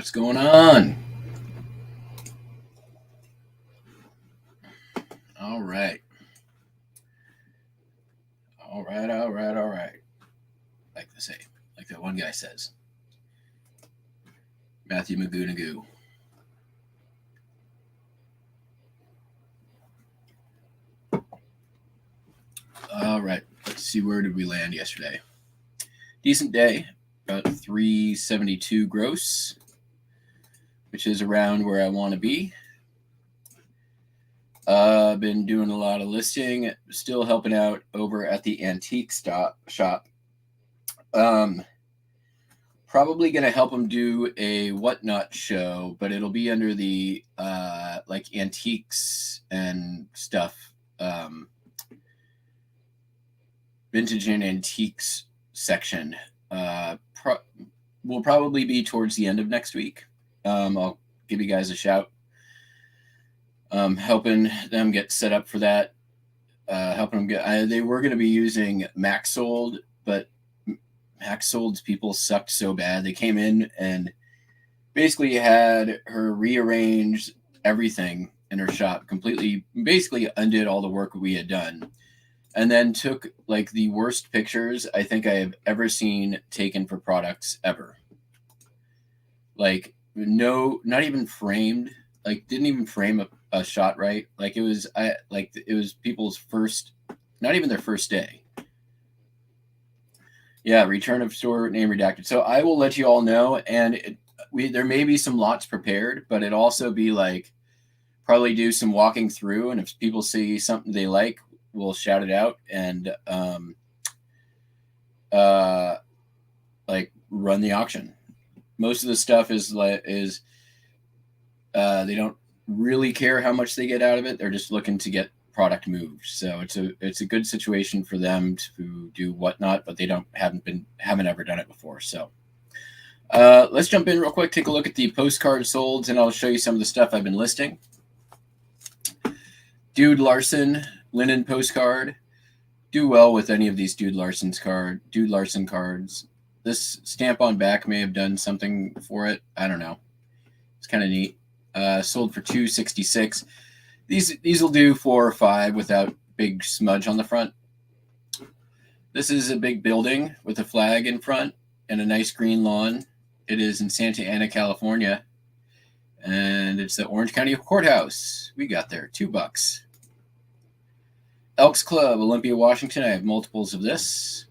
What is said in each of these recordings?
What's going on? All right. Like to say, like that one guy says. Matthew Magoo. All right. Let's see, where did we land yesterday? Decent day, about 372 gross, which is around where I want to be. Been doing a lot of listing, still helping out over at the antique shop. Probably going to help them do a whatnot show, but it'll be under the like antiques and stuff, vintage and antiques section. Will probably be towards the end of next week. I'll give you guys a shout. Helping them get set up for that. Helping them get. They were going to be using MaxSold, but MaxSold's people sucked so bad. They came in and basically had her rearrange everything in her shop completely. Basically undid all the work we had done, and then took like the worst pictures I think I have ever seen taken for products ever. Like not even framed. Like didn't even frame a shot right. Like it was people's first, not even their first day. Yeah, return of store name redacted. So I will let you all know, and there may be some lots prepared, but it also be like probably do some walking through, and if people see something they like, we'll shout it out and like run the auction. Most of the stuff is they don't really care how much they get out of it. They're just looking to get product moved. So it's a good situation for them to do whatnot, but they haven't ever done it before. So let's jump in real quick, take a look at the postcard solds, and I'll show you some of the stuff I've been listing. Dude Larson linen postcard. Do well with any of these Dude Larson cards. This stamp on back may have done something for it. I don't know. It's kind of neat. Sold for $266. These will do 4 or 5 without big smudge on the front. This is a big building with a flag in front and a nice green lawn. It is in Santa Ana, California, and it's the Orange County Courthouse. We got there, $2. Elks Club, Olympia, Washington. I have multiples of this.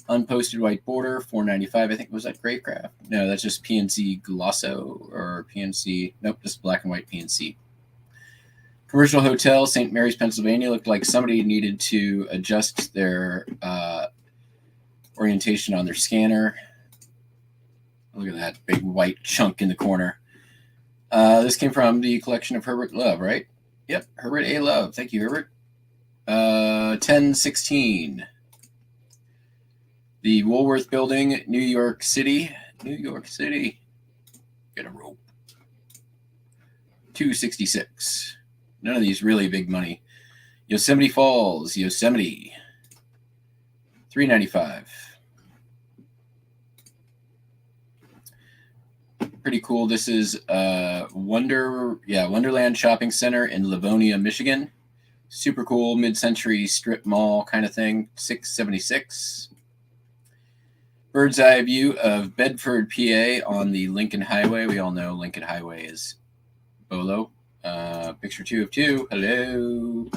Unposted white border, $4.95. I think, was that Gravecraft? No, that's just PNC Glosso or PNC. Nope, just black and white PNC. Commercial Hotel, St. Mary's, Pennsylvania. Looked like somebody needed to adjust their orientation on their scanner. Look at that big white chunk in the corner. This came from the collection of Herbert Love, right? Yep, Herbert A. Love. Thank you, Herbert. 1016. The Woolworth Building, New York City. Get a rope. $266. None of these really big money. Yosemite Falls, Yosemite. $3.95. Pretty cool. This is Wonderland Shopping Center in Livonia, Michigan. Super cool, mid-century strip mall kind of thing. $6.76. Bird's eye view of Bedford, PA on the Lincoln Highway. We all know Lincoln Highway is BOLO. Picture 2 of 2. Hello.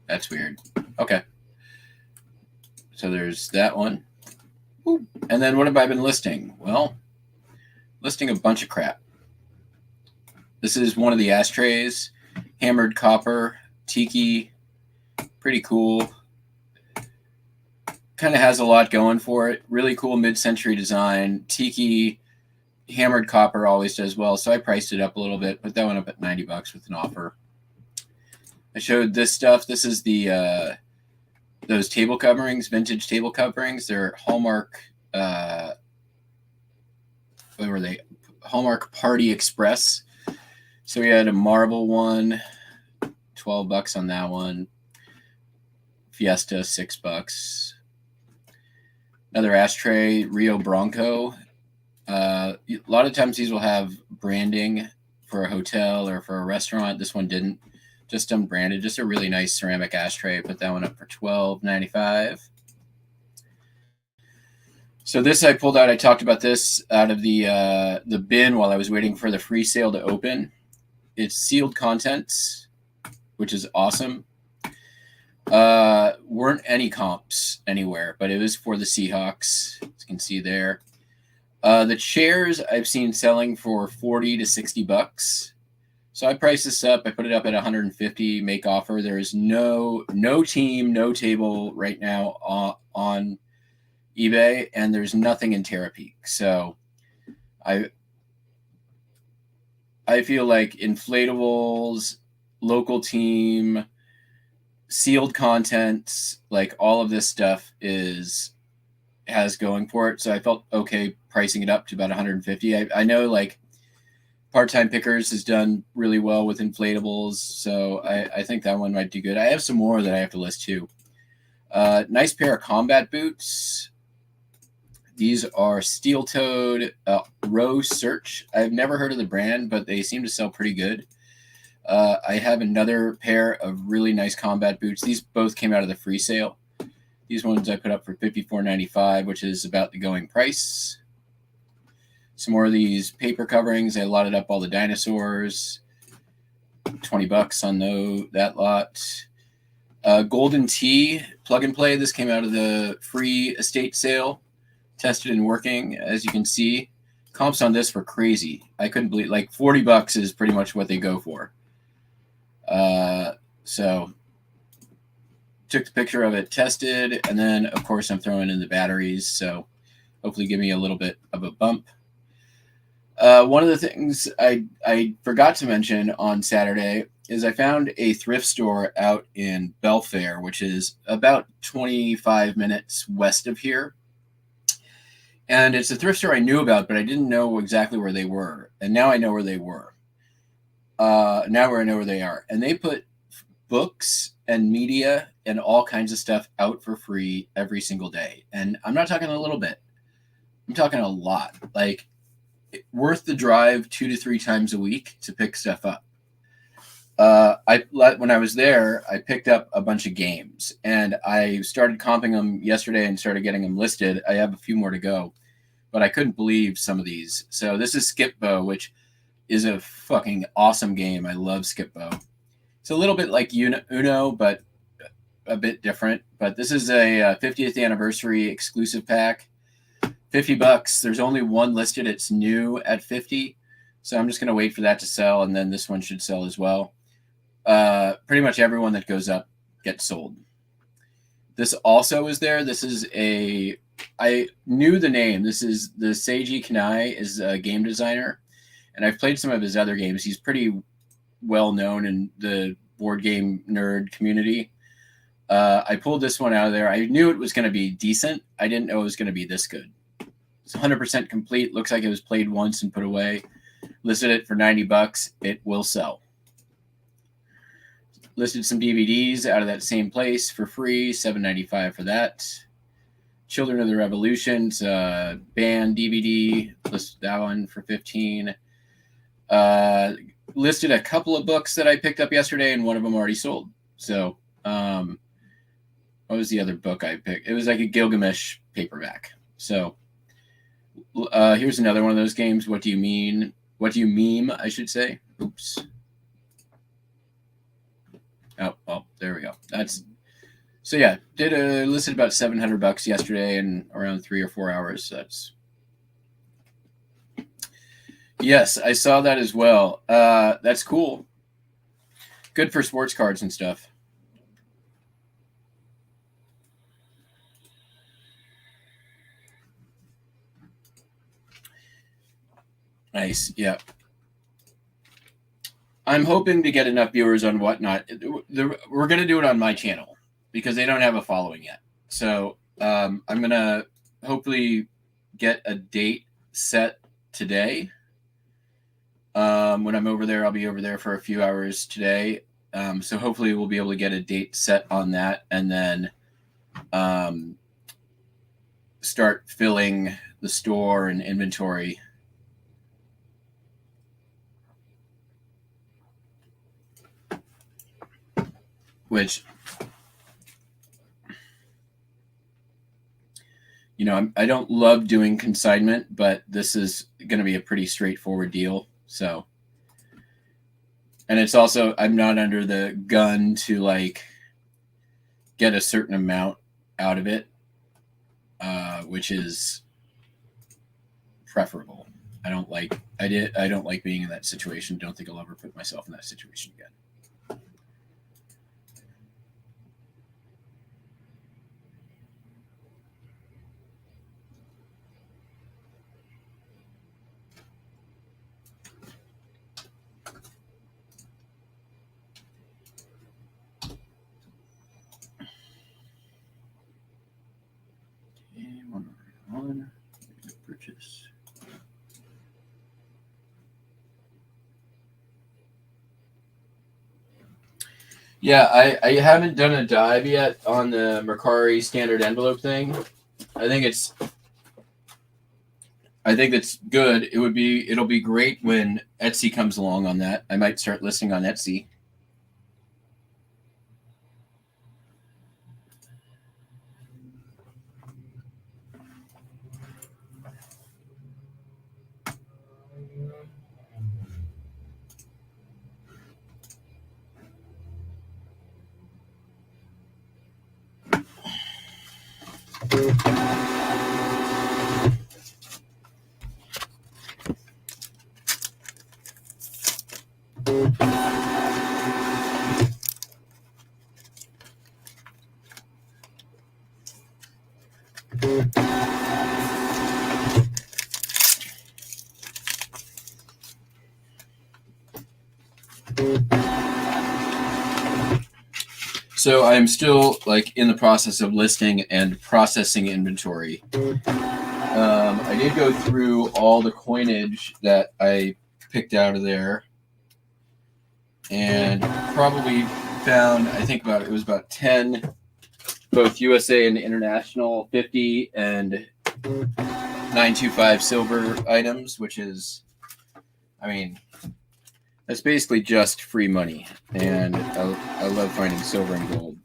That's weird. Okay. So there's that one. Ooh. And then what have I been listing? Well, listing a bunch of crap. This is one of the ashtrays. Hammered copper, tiki. Pretty cool. Kind of has a lot going for it. Really cool mid-century design. Tiki, hammered copper always does well. So I priced it up a little bit, but that went up at $90 with an offer. I showed this stuff. This is the those table coverings, vintage table coverings. They're Hallmark. What were they? Hallmark Party Express. So we had a marble one, $12 on that one. Fiesta, $6. Another ashtray, Rio Bronco. A lot of times these will have branding for a hotel or for a restaurant. This one didn't. Just unbranded. Just a really nice ceramic ashtray. I put that one up for $12.95. So this I pulled out. I talked about this out of the bin while I was waiting for the free sale to open. It's sealed contents, which is awesome. Weren't any comps anywhere, but it was for the Seahawks, as you can see there. The chairs I've seen selling for $40 to $60. So I priced this up. I put it up at $150 make offer. There is no team, no table right now on eBay, and there's nothing in Terapeak. So I feel like inflatables, local team, sealed contents, like all of this stuff has going for it. So I felt okay pricing it up to about $150. I know like Part-Time Pickers has done really well with inflatables, so I think that one might do good. I have some more that I have to list too. Nice pair of combat boots. These are steel-toed Row Search. I've never heard of the brand, but they seem to sell pretty good. I have another pair of really nice combat boots. These both came out of the free sale. These ones I put up for $54.95, which is about the going price. Some more of these paper coverings. I lotted up all the dinosaurs. $20 on that lot. Golden Tea plug and play. This came out of the free estate sale. Tested and working, as you can see. Comps on this were crazy. I couldn't believe, like $40 is pretty much what they go for. So took the picture of it, tested, and then of course I'm throwing in the batteries. So hopefully give me a little bit of a bump. One of the things I forgot to mention on Saturday is I found a thrift store out in Belfair, which is about 25 minutes west of here. And it's a thrift store I knew about, but I didn't know exactly where they were. And now I know where they were. Now I know where they are. And they put books and media and all kinds of stuff out for free every single day. And I'm not talking a little bit. I'm talking a lot. Like, worth the drive 2 to 3 times a week to pick stuff up. When I was there, I picked up a bunch of games, and I started comping them yesterday and started getting them listed. I have a few more to go, but I couldn't believe some of these. So this is Skip-Bo, which is a fucking awesome game. I love Skip-Bo. It's a little bit like Uno, but a bit different. But this is a 50th anniversary exclusive pack. $50. There's only one listed. It's new at $50. So I'm just going to wait for that to sell, and then this one should sell as well. Pretty much everyone that goes up gets sold. This also is there. This is I knew the name. This is the Seiji Kanai is a game designer, and I've played some of his other games. He's pretty well known in the board game nerd community. I pulled this one out of there. I knew it was going to be decent. I didn't know it was going to be this good. It's 100% complete. Looks like it was played once and put away. Listed it for $90. It will sell. Listed some DVDs out of that same place for free. $7.95 for that. Children of the Revolution's band DVD. Listed that one for $15. Listed a couple of books that I picked up yesterday, and one of them already sold. So, what was the other book I picked? It was like a Gilgamesh paperback. So, here's another one of those games. What do you mean? What do you meme, I should say. Oops. Oh, there we go. So yeah, listed about $700 yesterday in around 3 or 4 hours. So yes, I saw that as well. That's cool. Good for sports cards and stuff. Nice. Yeah. I'm hoping to get enough viewers on Whatnot. We're going to do it on my channel because they don't have a following yet. So I'm going to hopefully get a date set today. When I'm over there, I'll be over there for a few hours today. So hopefully we'll be able to get a date set on that and then start filling the store and inventory. Which, you know, I don't love doing consignment, but this is going to be a pretty straightforward deal. So, and it's also, I'm not under the gun to like get a certain amount out of it, which is preferable. I don't like being in that situation. Don't think I'll ever put myself in that situation again. On purchase. Yeah, I haven't done a dive yet on the Mercari standard envelope thing. I think it's good. It'll be great when Etsy comes along on that. I might start listing on Etsy. So I'm still like in the process of listing and processing inventory. I did go through all the coinage that I picked out of there, and probably found, I think it was about 10, both USA and international 50 and 925 silver items, which is, I mean, that's basically just free money, and I love finding silver and gold.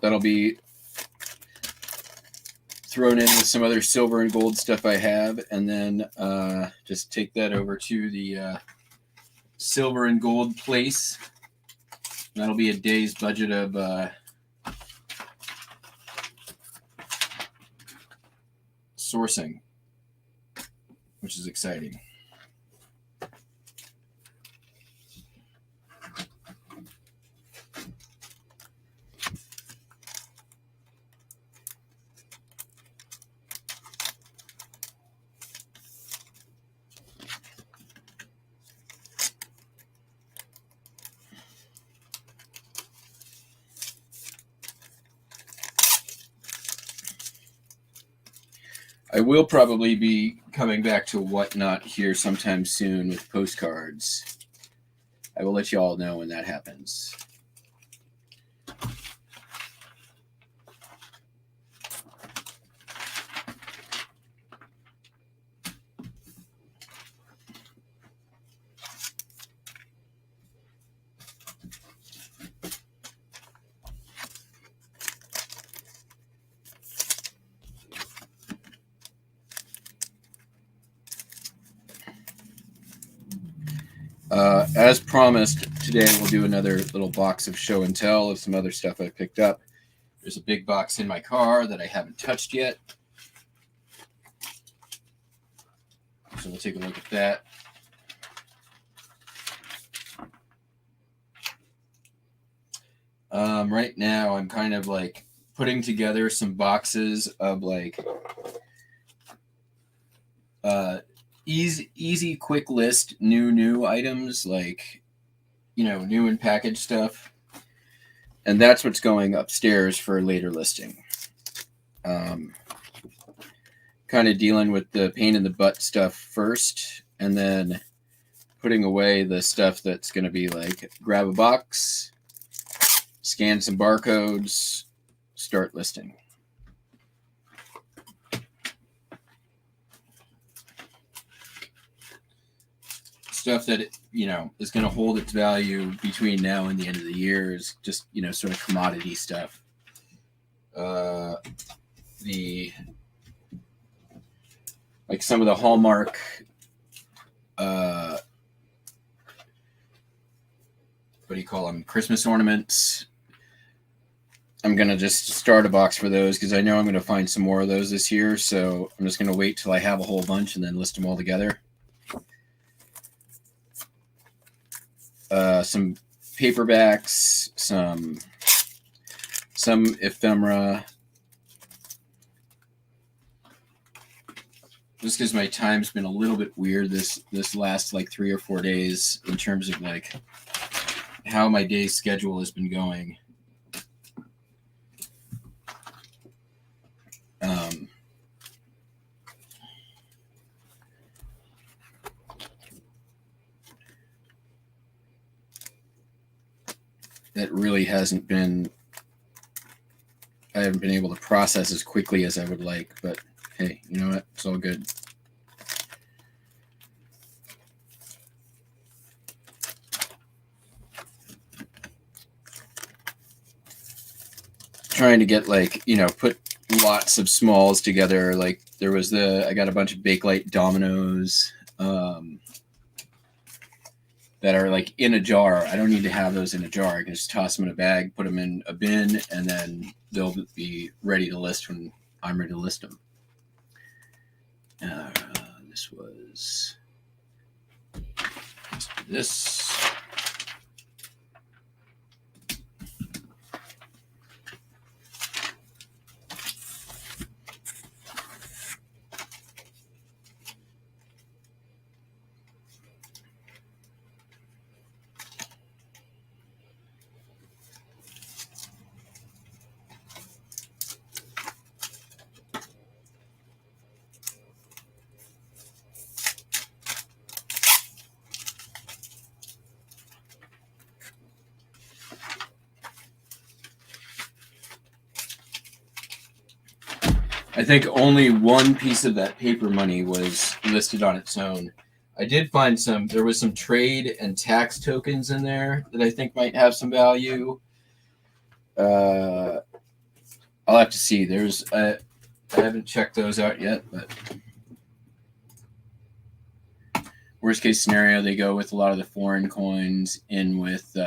That'll be thrown in with some other silver and gold stuff I have, and then just take that over to the silver and gold place. That'll be a day's budget of sourcing, which is exciting. I will probably be coming back to Whatnot here sometime soon with postcards. I will let you all know when that happens. As promised, today we'll do another little box of show and tell of some other stuff I picked up. There's a big box in my car that I haven't touched yet. So we'll take a look at that. Right now I'm kind of like putting together some boxes of like easy quick list new items, like, you know, new and packaged stuff, and that's what's going upstairs for later listing. Kind of dealing with the pain in the butt stuff first, and then putting away the stuff that's going to be like grab a box, scan some barcodes, start listing. Stuff that, you know, is going to hold its value between now and the end of the year is just, you know, sort of commodity stuff. Like some of the Hallmark what do you call them? Christmas ornaments. I'm going to just start a box for those because I know I'm going to find some more of those this year. So I'm just going to wait till I have a whole bunch and then list them all together. Some paperbacks, some ephemera. Just because my time's been a little bit weird this last like 3 or 4 days in terms of like how my day schedule has been going. That really hasn't been, I haven't been able to process as quickly as I would like, but hey, you know what? It's all good. Trying to get like, you know, put lots of smalls together. Like there was I got a bunch of Bakelite dominoes that are like in a jar. I don't need to have those in a jar. I can just toss them in a bag, put them in a bin, and then they'll be ready to list when I'm ready to list them. This was this. I think only one piece of that paper money was listed on its own. I did find there was some trade and tax tokens in there that I think might have some value. I'll have to see. I haven't checked those out yet, but worst case scenario, they go with a lot of the foreign coins in with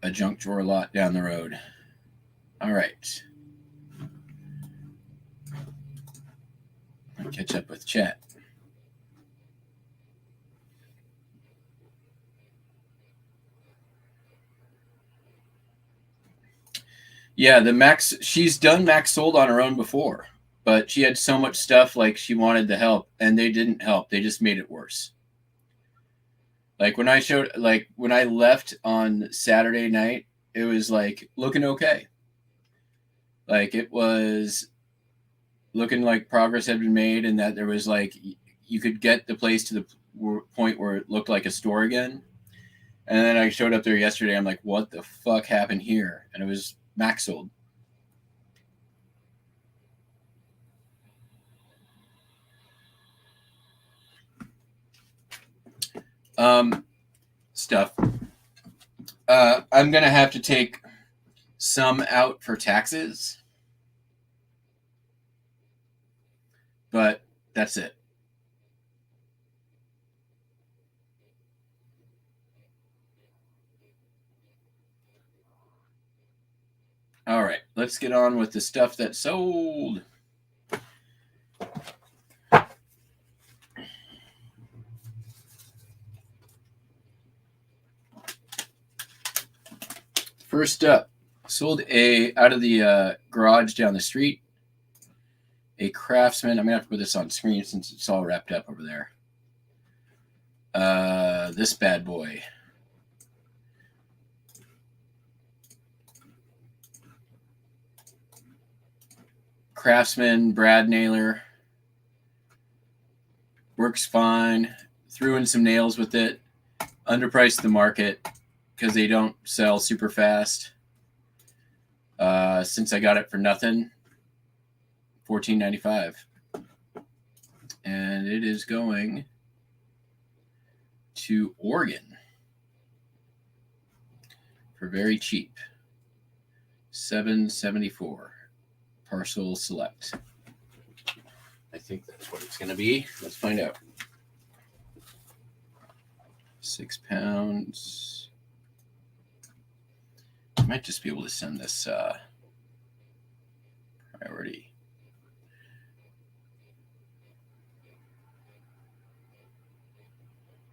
a junk drawer lot down the road. All right. I'll catch up with chat. Yeah, the Max, she's done Max Sold on her own before, but she had so much stuff like she wanted to help, and they didn't help. They just made it worse. Like when I left on Saturday night, it was like looking okay. Like it was looking like progress had been made and that there was like, you could get the place to the point where it looked like a store again. And then I showed up there yesterday. I'm like, what the fuck happened here? And it was Max Sold. Stuff. I'm going to have to take some out for taxes. But that's it. All right, let's get on with the stuff that sold. First up, sold out of the garage down the street, a Craftsman. I'm going to have to put this on screen since it's all wrapped up over there. This bad boy. Craftsman brad nailer. Works fine. Threw in some nails with it. underpriced the market because they don't sell super fast. Since I got it for nothing, $14.95, and it is going to Oregon for very cheap, $7.74 parcel select. I think that's what it's going to be. Let's find out. 6 pounds. I might just be able to send this priority.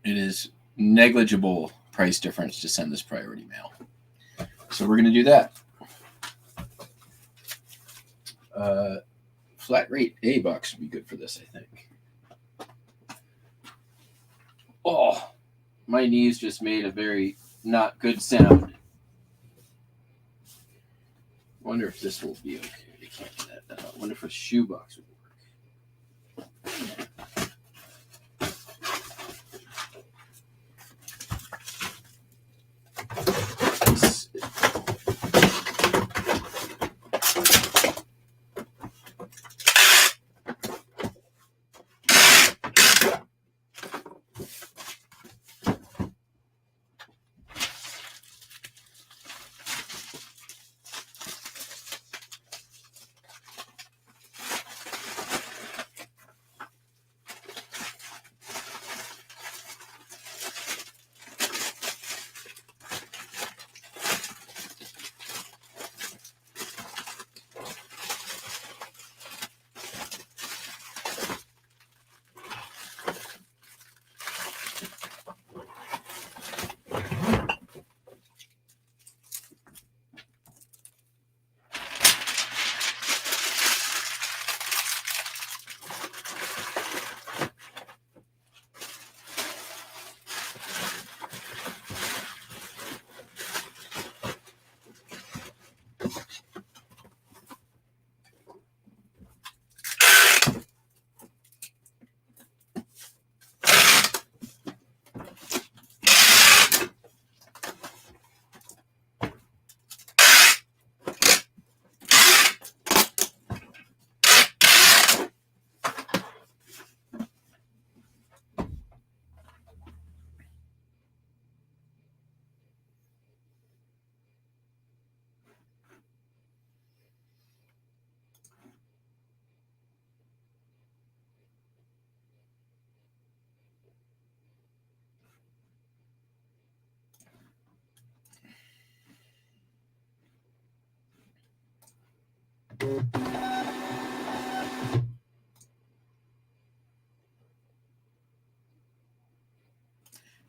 It is negligible price difference to send this priority mail. So we're going to do that. Flat rate A box would be good for this, I think. Oh, my knees just made a very not good sound. Wonder if this will be okay. They can't do that. I wonder if a shoe box would work.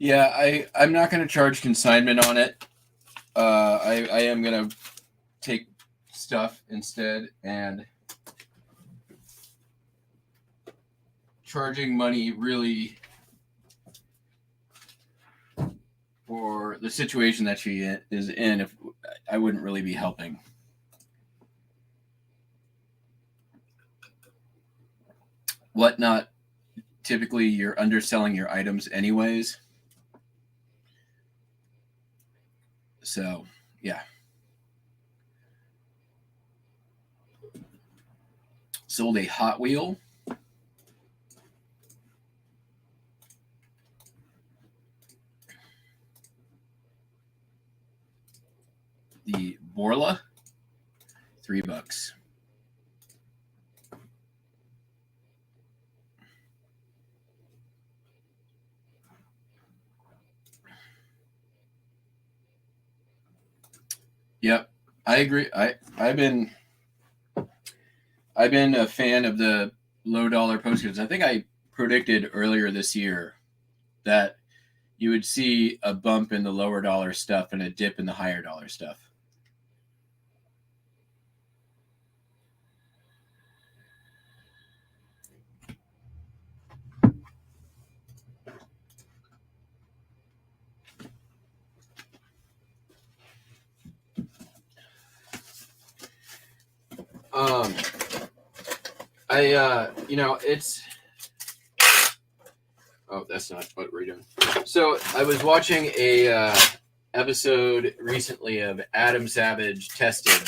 Yeah, I'm not going to charge consignment on it. I am going to take stuff instead, and charging money really for the situation that she is in, if I wouldn't really be helping. Whatnot, typically you're underselling your items anyways. So, yeah. Sold a Hot Wheel. The Borla, $3. Yep, I agree. I've been a fan of the low dollar postcards. I think I predicted earlier this year that you would see a bump in the lower dollar stuff and a dip in the higher dollar stuff. It's Oh, that's not what we're doing. So I was watching a episode recently of Adam Savage Tested,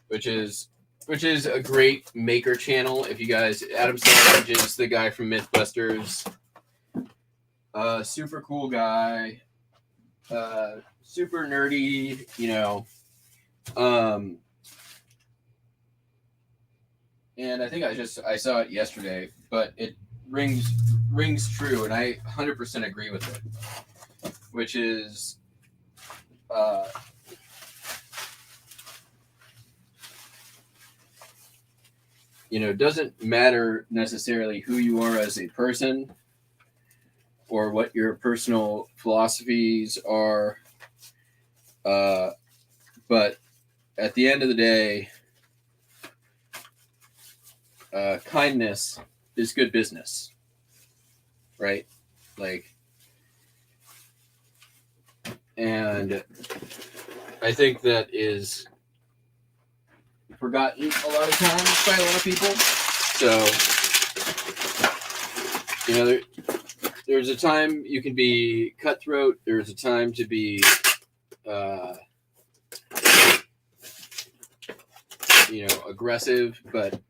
which is a great maker channel. If you guys, Adam Savage is the guy from MythBusters. Super cool guy. Super nerdy, you know. And I think I saw it yesterday, but it rings true, and I 100% agree with it. Which is, you know, it doesn't matter necessarily who you are as a person or what your personal philosophies are, but at the end of the day, kindness is good business, right? Like, and I think that is forgotten a lot of times by a lot of people. So, you know, there's a time you can be cutthroat. There's a time to be, you know, aggressive, but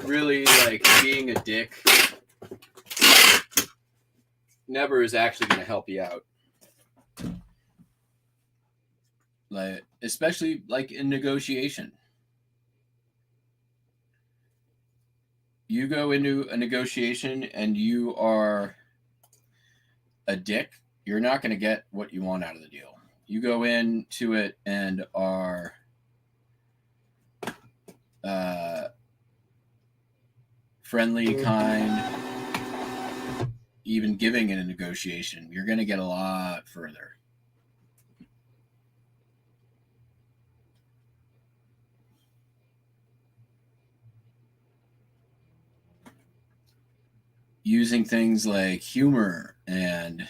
really, like, being a dick never is actually going to help you out. Like, especially like in negotiation. You go into a negotiation and you are a dick, you're not going to get what you want out of the deal. You go into it and are friendly, kind, even giving in a negotiation, you're going to get a lot further. Using things like humor and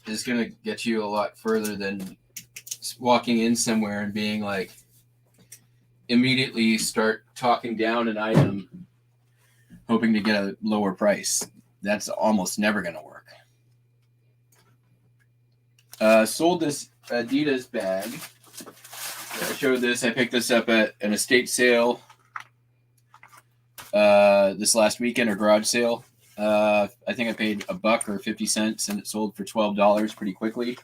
is going to get you a lot further than walking in somewhere and being like, immediately start talking down an item, hoping to get a lower price. That's almost never going to work. Sold this Adidas bag. I showed this. I picked this up at an estate sale this last weekend, or garage sale. I think I paid $1 or 50 cents, and it sold for $12 pretty quickly.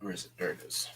Where is it? There it is.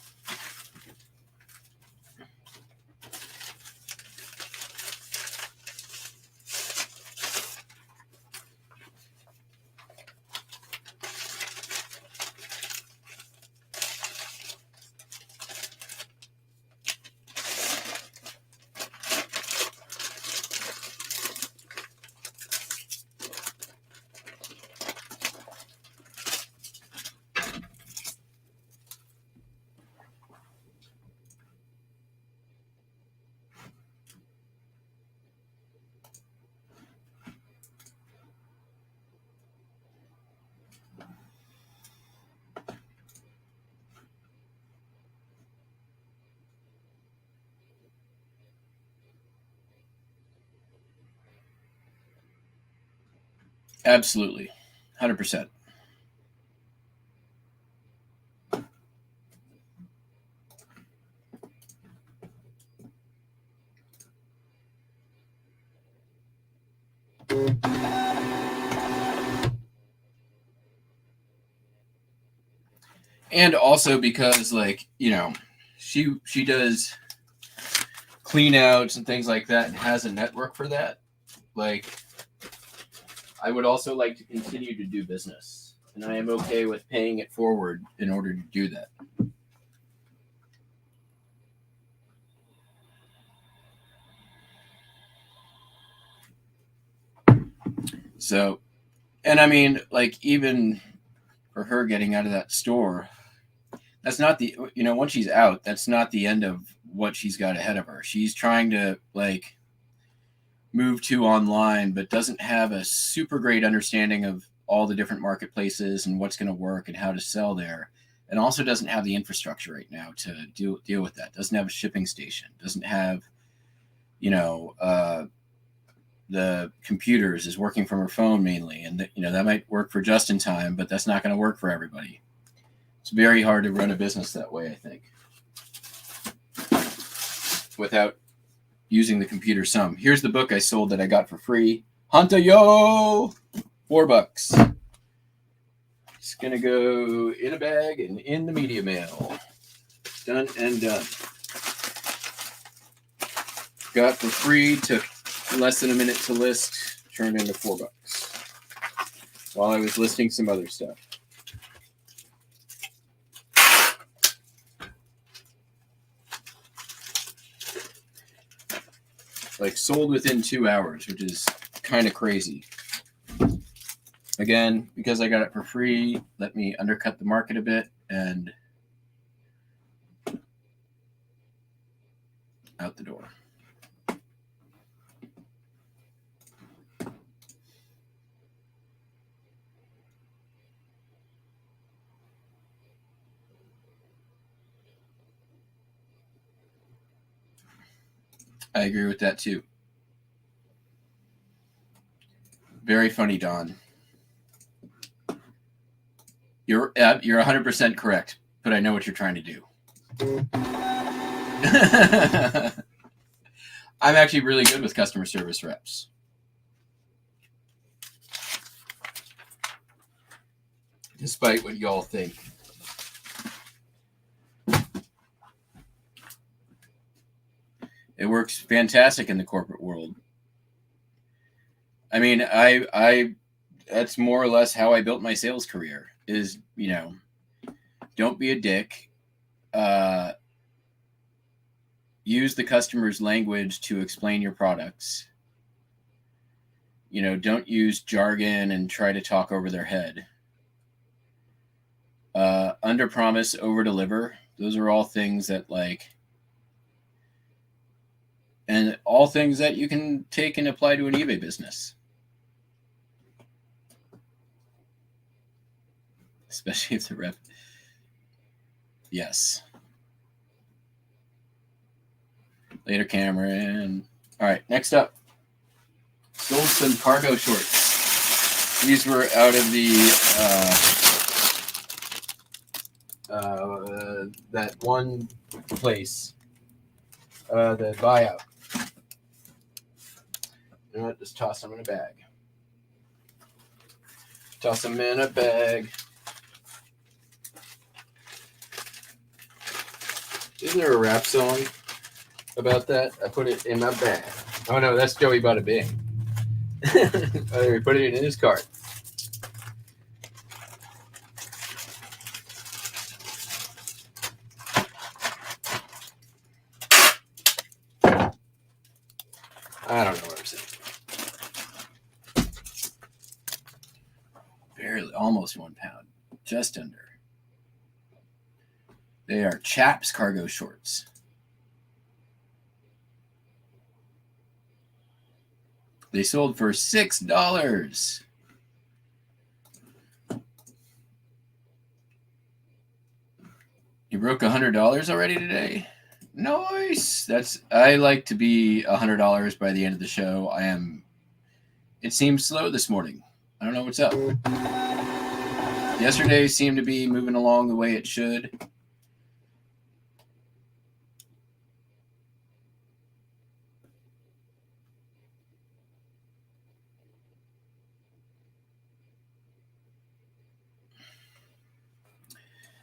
Absolutely. 100%. And also because, like, you know, she does clean outs and things like that and has a network for that. Like, I would also like to continue to do business, and I am okay with paying it forward in order to do that. So, and I mean, like, even for her getting out of that store, that's not the, you know, once she's out, that's not the end of what she's got ahead of her. She's trying to, like, move to online, but doesn't have a super great understanding of all the different marketplaces and what's going to work and how to sell there, and also doesn't have the infrastructure right now to deal with that. Doesn't have a shipping station. Doesn't have, the computers, is working from her phone mainly, and that might work for just in time, but that's not going to work for everybody. It's very hard to run a business that way, I think, without using the computer some. Here's the book I sold that I got for free. Hunta yo! $4. It's going to go in a bag and in the media mail. Done and done. Got for free, took less than a minute to list, turned into $4 while I was listing some other stuff. Like sold within 2 hours, which is kind of crazy. Again, because I got it for free, let me undercut the market a bit and out the door. I agree with that too. Very funny, Don. You're 100% correct, but I know what you're trying to do. I'm actually really good with customer service reps. Despite what y'all think. It works fantastic in the corporate world. I mean, I that's more or less how I built my sales career is, don't be a dick. Use the customer's language to explain your products. Don't use jargon and try to talk over their head. Under promise, over deliver. Those are all things that and all things that you can take and apply to an eBay business. Especially if the rep. Yes. Later, Cameron. All right, next up. Sold some cargo shorts. These were out of the that one place, the buyout. You know what? Just toss them in a bag. Toss them in a bag. Isn't there a rap song about that? I put it in my bag. Oh no, that's Joey Bada Bing. Oh, he put it in his cart. I don't know what I'm saying. Barely, almost 1 pound, just under. They are Chaps cargo shorts. They sold for $6. You broke $100 already today? Nice. I like to be $100 by the end of the show. It seems slow this morning. I don't know what's up. Yesterday seemed to be moving along the way it should.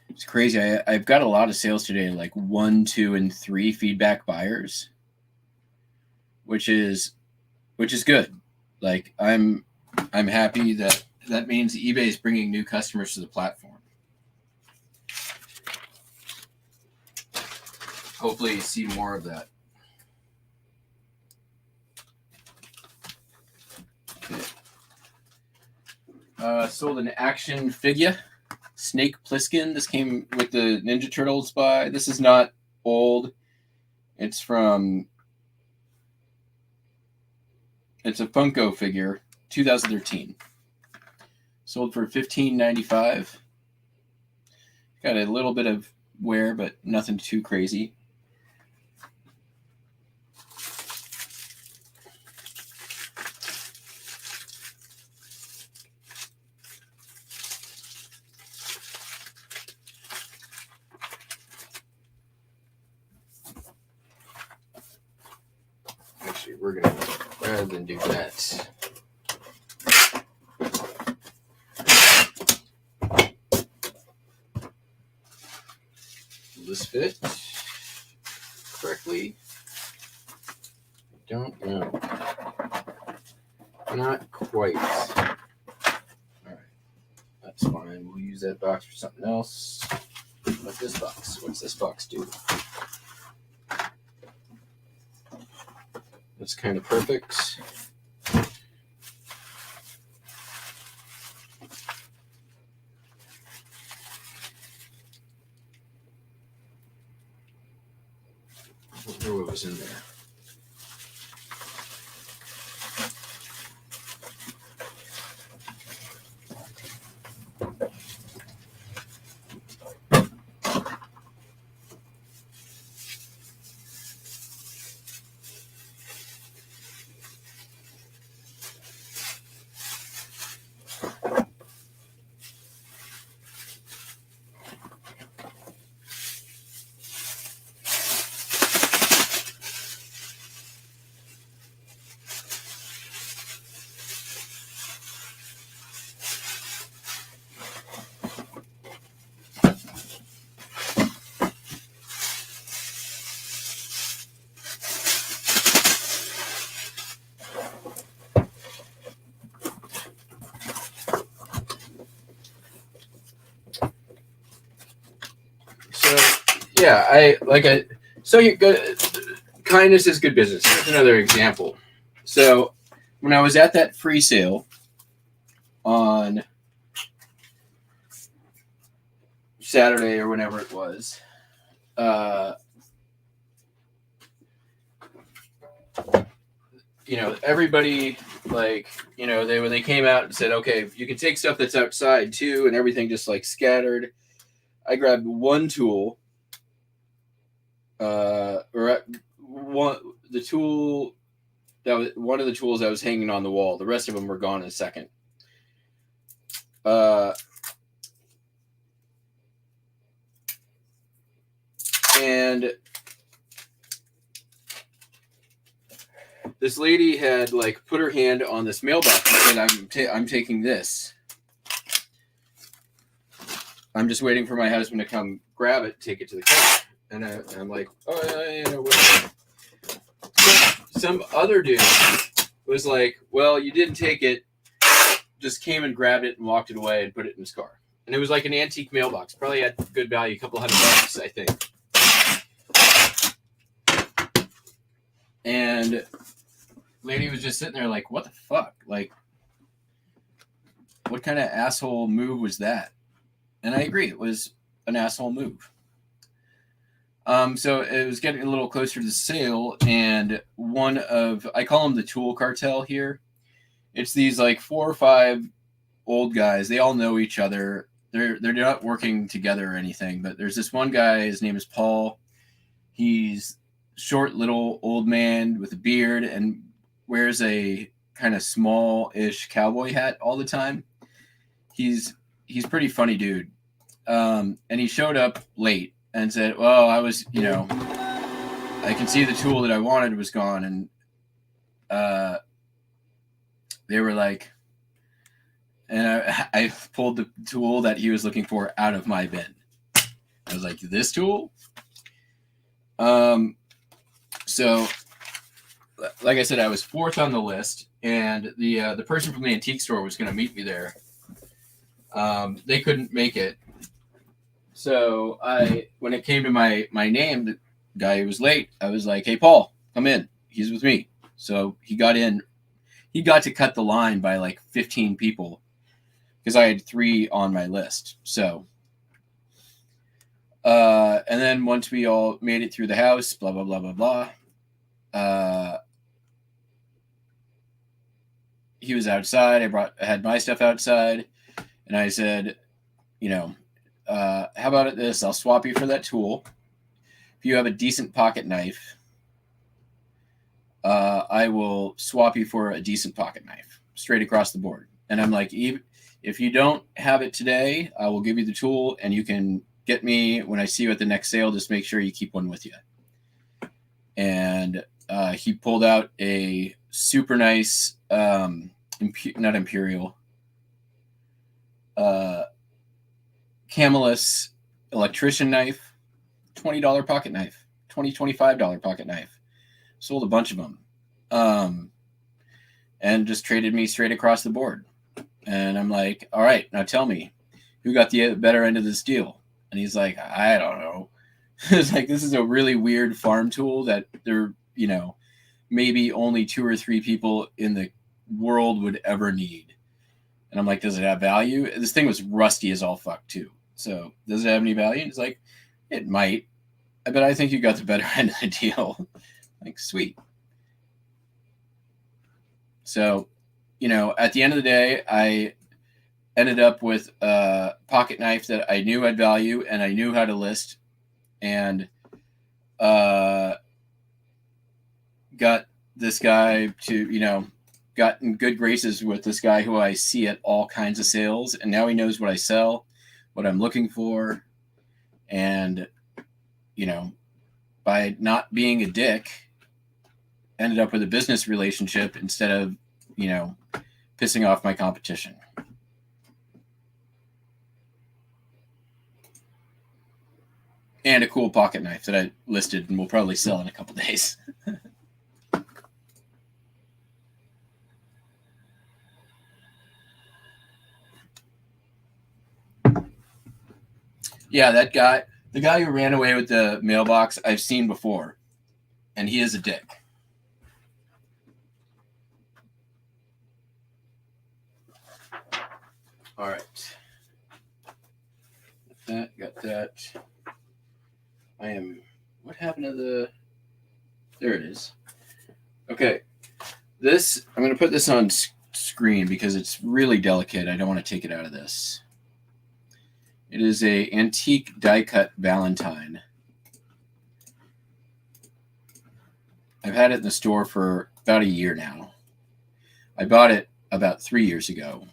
It's crazy. I've got a lot of sales today, like 1, 2, and 3 feedback buyers, which is good. Like I'm happy that means eBay is bringing new customers to the platform. Hopefully you see more of that. Okay. Sold an action figure. Snake Plissken. This came with the Ninja Turtles buy. This is not old. It's a Funko figure, 2013. Sold for $15.95. Got a little bit of wear, but nothing too crazy. Actually, we're going to, rather than do that, will this fit correctly? I don't know. Not quite. All right, that's fine. We'll use that box for something else. What's this box? What's this box do? That's kind of perfect. I wonder what was in there. Yeah, so you go, kindness is good business. That's another example. So when I was at that free sale on Saturday or whenever it was, everybody, when they came out and said, okay, you can take stuff that's outside too, and everything just like scattered. I grabbed one tool, one of the tools that was hanging on the wall. The rest of them were gone in a second. And this lady had put her hand on this mailbox and said, I'm taking this. I'm just waiting for my husband to come grab it, take it to the car. And I'm like, oh, whatever. Some other dude was like, well, you didn't take it, just came and grabbed it and walked it away and put it in his car. And it was like an antique mailbox. Probably had good value, a couple $100, I think. And lady was just sitting there like, what the fuck? Like, what kind of asshole move was that? And I agree, it was an asshole move. So it was getting a little closer to the sale, and I call them the tool cartel here. It's these 4 or 5 old guys. They all know each other. They're not working together or anything, but there's this one guy, his name is Paul. He's short, little old man with a beard and wears a kind of small-ish cowboy hat all the time. He's pretty funny dude. And he showed up late and said, well, I was, I can see the tool that I wanted was gone. And they were like, and I pulled the tool that he was looking for out of my bin. I was like, this tool? So like I said, I was 4th on the list, and the person from the antique store was going to meet me there. They couldn't make it. So when it came to my name, the guy who was late, I was like, hey, Paul, come in. He's with me. So he got in. He got to cut the line by 15 people because I had 3 on my list. So, and then once we all made it through the house, blah, blah, blah, blah, blah, he was outside. I had my stuff outside. And I said, how about this? I'll swap you for that tool. If you have a decent pocket knife, I will swap you for a decent pocket knife, straight across the board. And I'm like, if you don't have it today, I will give you the tool, and you can get me when I see you at the next sale. Just make sure you keep one with you. And he pulled out a super nice, not Imperial, Camelus electrician knife, $20 pocket knife, $25 pocket knife. Sold a bunch of them, and just traded me straight across the board. And I'm like, all right, now tell me, who got the better end of this deal? And he's like, I don't know. It's like, this is a really weird farm tool that there, maybe only 2 or 3 people in the world would ever need. And I'm like, does it have value? This thing was rusty as all fuck too. So does it have any value? And he's like, it might. But I think you got the better end of the deal. Like, sweet. So, at the end of the day, I ended up with a pocket knife that I knew had value and I knew how to list, and got this guy to, got in good graces with this guy who I see at all kinds of sales. And now he knows what I sell, what I'm looking for. And, by not being a dick, ended up with a business relationship instead of, pissing off my competition. And a cool pocket knife that I listed and will probably sell in a couple days. Yeah, that guy, the guy who ran away with the mailbox, I've seen before. And he is a dick. All right. Got that. What happened to there it is. Okay. I'm going to put this on screen because it's really delicate. I don't want to take it out of this. It is a antique die-cut Valentine. I've had it in the store for about a year now. I bought it about 3 years ago.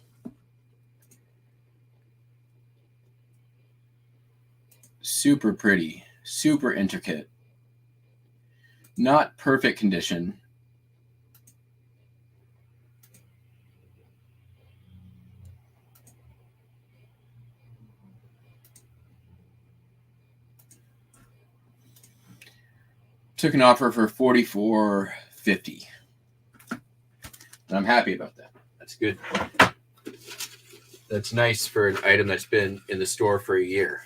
Super pretty, super intricate. Not perfect condition. Took an offer for $44.50. And I'm happy about that. That's good. That's nice for an item that's been in the store for a year.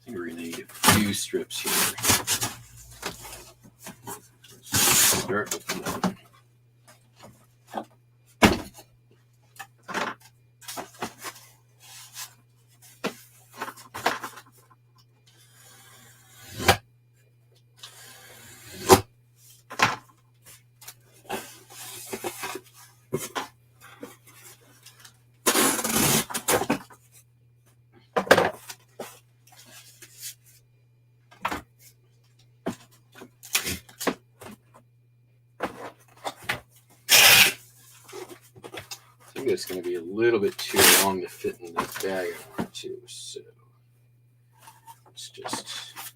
We're going to need a few strips here. Start with one. It's going to be a little bit too long to fit in this bag I want to, so let's just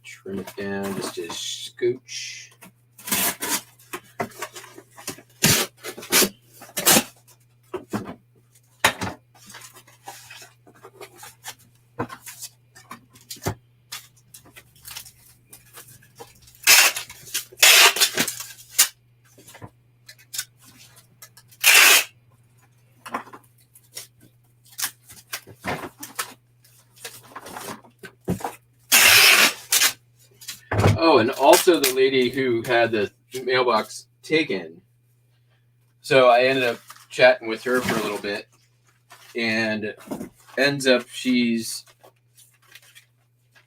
trim it down just a scooch. Oh, and also the lady who had the mailbox taken. So I ended up chatting with her for a little bit, and ends up she's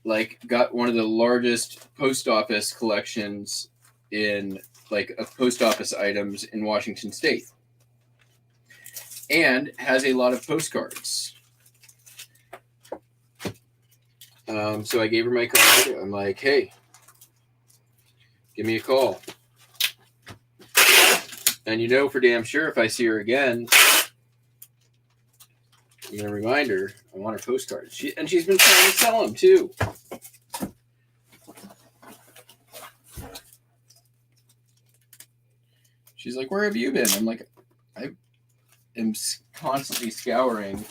like got one of the largest post office collections in like of post office items in Washington State, and has a lot of postcards. So I gave her my card. I'm like, hey, give me a call. And you know for damn sure if I see her again, I'm going to remind her I want her postcards. She's been trying to sell them too. She's like, where have you been? I'm like, I am constantly scouring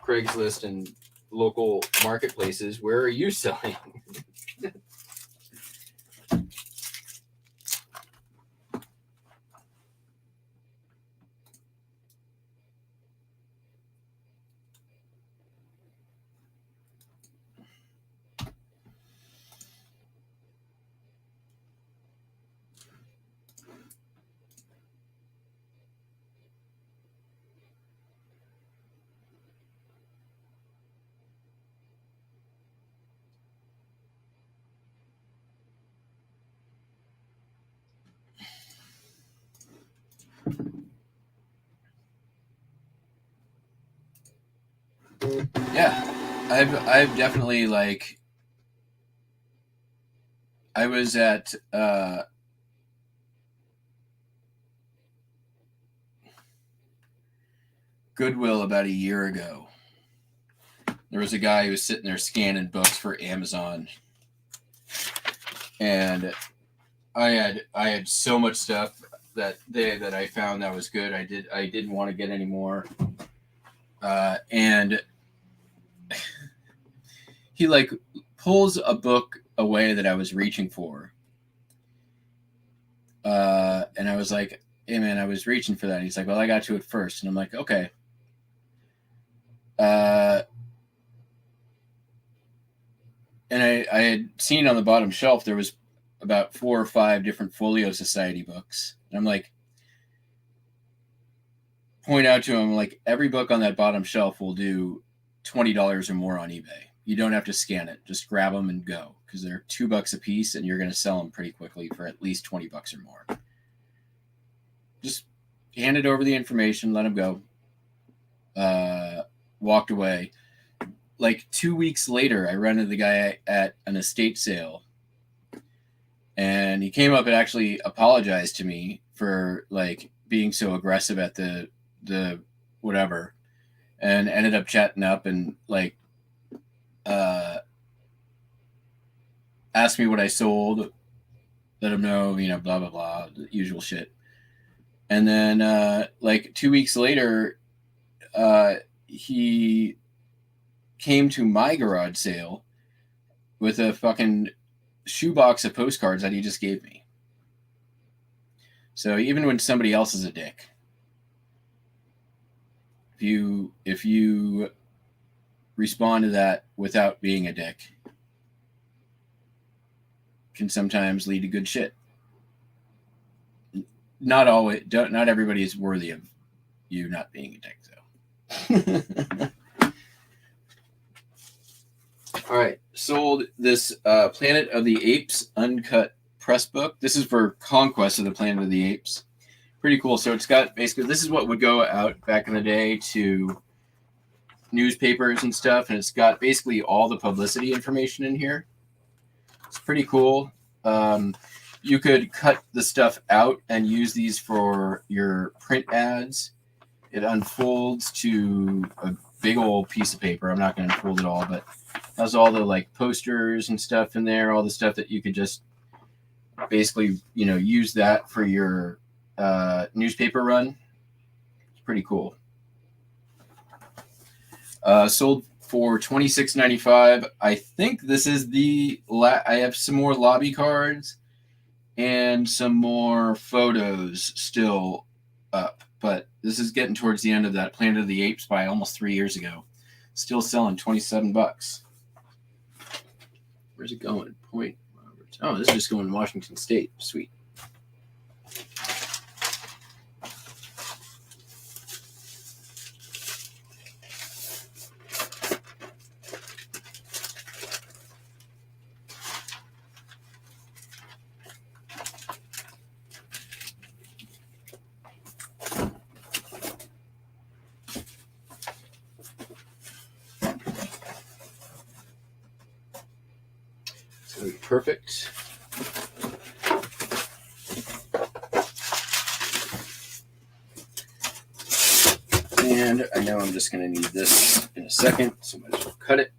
Craigslist and local marketplaces. Where are you selling? Yeah, I've definitely like I was at Goodwill about a year ago. There was a guy who was sitting there scanning books for Amazon, and I had so much stuff that day that I found that was good. I didn't want to get any more, and he like pulls a book away that I was reaching for, and I was like, hey man, I was reaching for that. He's like, well, I got to it first, and I'm like, okay. And I had seen on the bottom shelf there was about 4 or 5 different Folio Society books, and I'm like, point out to him like every book on that bottom shelf will do $20 or more on eBay. You don't have to scan it; just grab them and go, because they're $2 a piece, and you're going to sell them pretty quickly for at least $20 or more. Just handed over the information, let him go. Walked away. Like 2 weeks later, I ran into the guy at an estate sale, and he came up and actually apologized to me for like being so aggressive at the whatever, and ended up chatting up and like asked me what I sold, let him know, blah blah blah, the usual shit. And then like 2 weeks later, he came to my garage sale with a fucking shoebox of postcards that he just gave me. So even when somebody else is a dick, if you respond to that without being a dick, can sometimes lead to good shit. Not always. Not everybody is worthy of you not being a dick, though. All right, sold this Planet of the Apes uncut press book. This is for Conquest of the Planet of the Apes. Pretty cool. So it's got basically, this is what would go out back in the day to newspapers and stuff, and it's got basically all the publicity information in here. It's pretty cool. You could cut the stuff out and use these for your print ads. It unfolds to a big old piece of paper. I'm not going to unfold it all, but has all the like posters and stuff in there, all the stuff that you could just basically, use that for your newspaper run. It's pretty cool. Sold for $26.95. I think this is I have some more lobby cards and some more photos still up, but this is getting towards the end of that Planet of the Apes by almost 3 years ago. Still selling $27. Where's it going? Point Roberts. Oh, this is just going to Washington State. Sweet. perfect. And I know I'm just going to need this in a second, so I might as well cut it.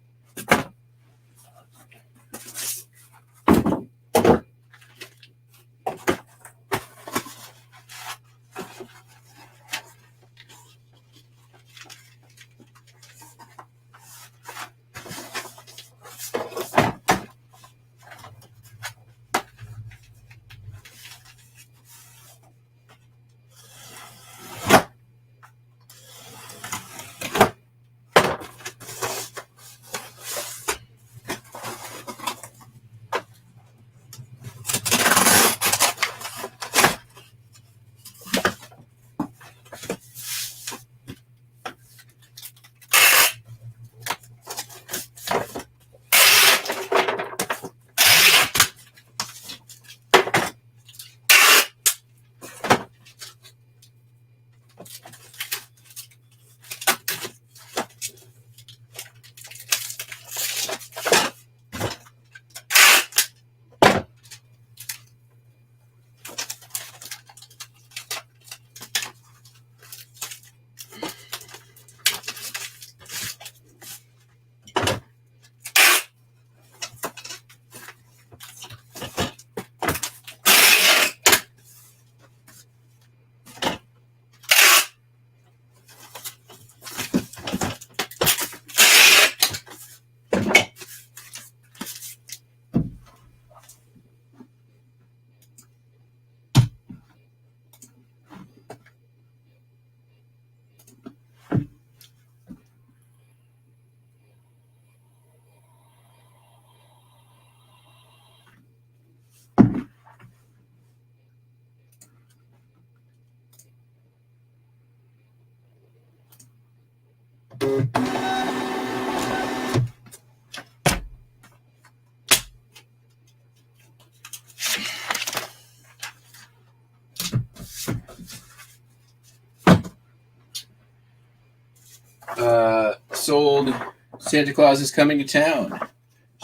Sold Santa Claus is Coming to Town.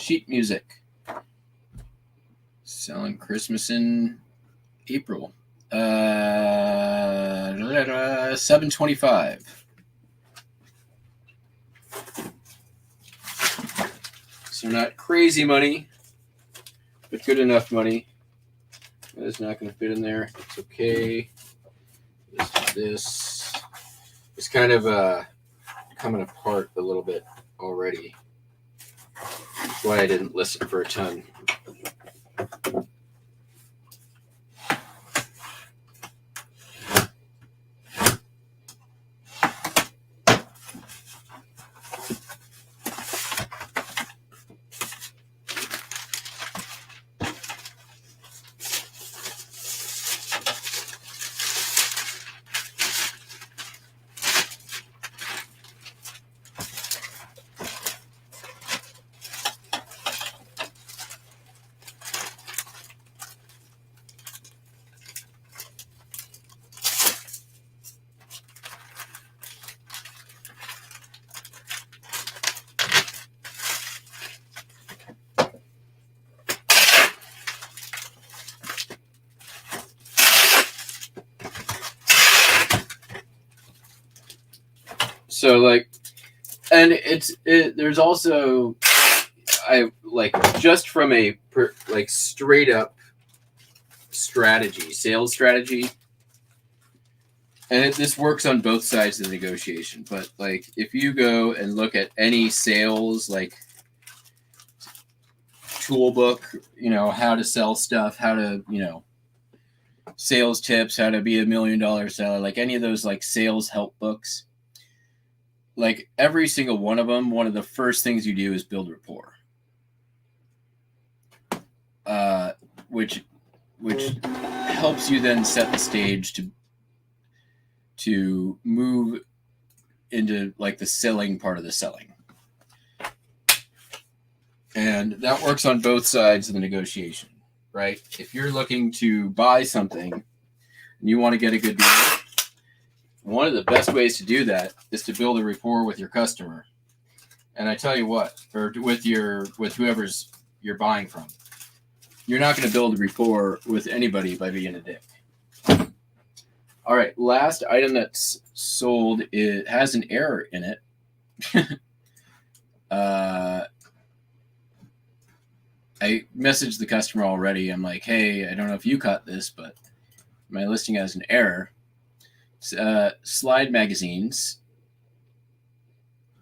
Sheet music. Selling Christmas in April. $7.25. So not crazy money, but good enough money. That's not going to fit in there. It's okay. This is kind of coming apart a little bit already. That's why I didn't listen for a ton. So like, and there's also, I like just from a like straight up strategy, sales strategy. And this works on both sides of the negotiation. But like, if you go and look at any sales like tool book, how to sell stuff, how to, sales tips, how to be $1 million seller, like any of those like sales help books, like every single one of them, one of the first things you do is build rapport, which helps you then set the stage to move into like the selling part of the selling. And that works on both sides of the negotiation, right? If you're looking to buy something and you want to get a good deal, one of the best ways to do that is to build a rapport with your customer. And I tell you what, or with whoever's you're buying from. you're not going to build rapport with anybody by being a dick. All right, last item that's sold, it has an error in it. I messaged the customer already. I'm like, hey, I don't know if you caught this, but my listing has an error. Slide magazines.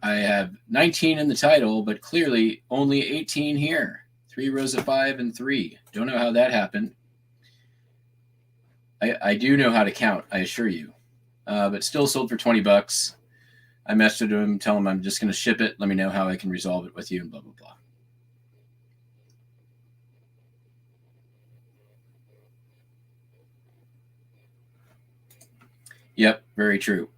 I have 19 in the title, but clearly only 18 here. 3 rows of 5 and 3. Don't know how that happened. I do know how to count, I assure you. But still sold for $20. I messaged him, tell him I'm just going to ship it. Let me know how I can resolve it with you, and blah, blah, blah. Yep, very true.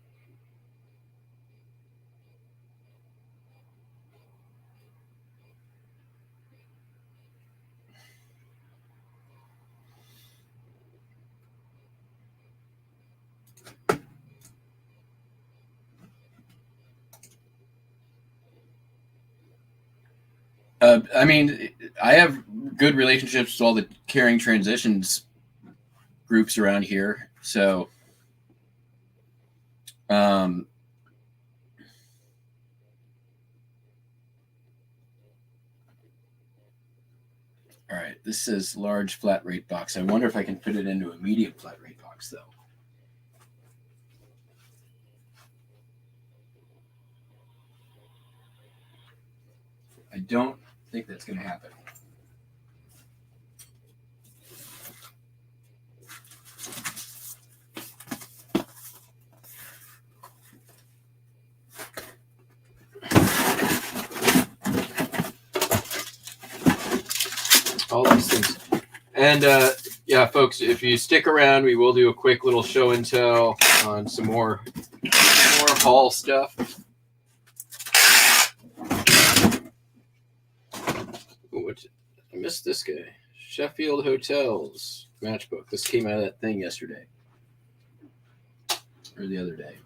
I mean, I have good relationships with all the Caring Transitions groups around here. So, all right, this says large flat rate box. I wonder if I can fit it into a medium flat rate box, though. I don't think that's going to happen. All these things. And yeah, folks, if you stick around, we will do a quick little show and tell on some more haul stuff. I missed this guy. Sheffield Hotels matchbook. This came out of that thing yesterday. Or the other day.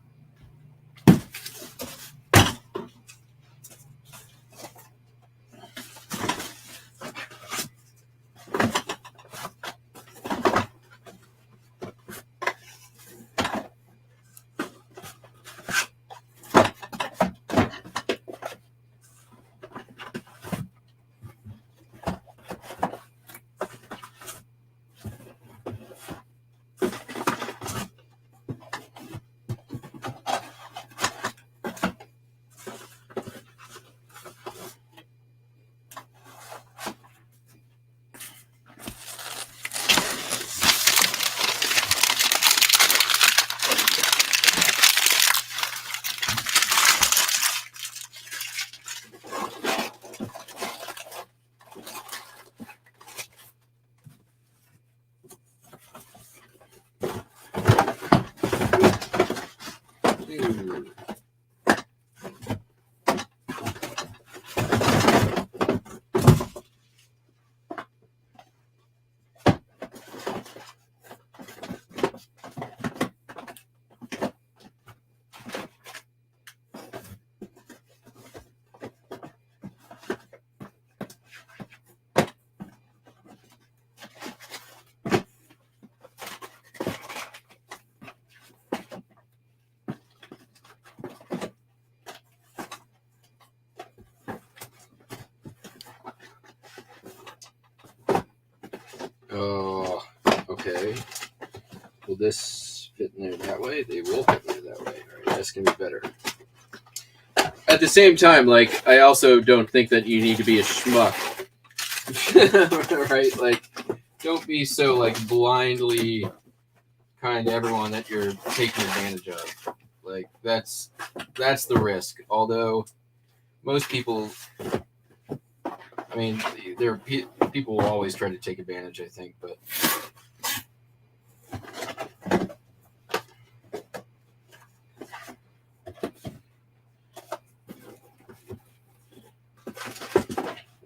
Oh, okay. Will this fit in there that way? They will fit in there that way. All right, that's going to be better. At the same time, like, I also don't think that you need to be a schmuck. Right? Like, don't be so, like, blindly kind to everyone that you're taking advantage of. Like, that's the risk. Although, most people... I mean, people will always try to take advantage, I think, but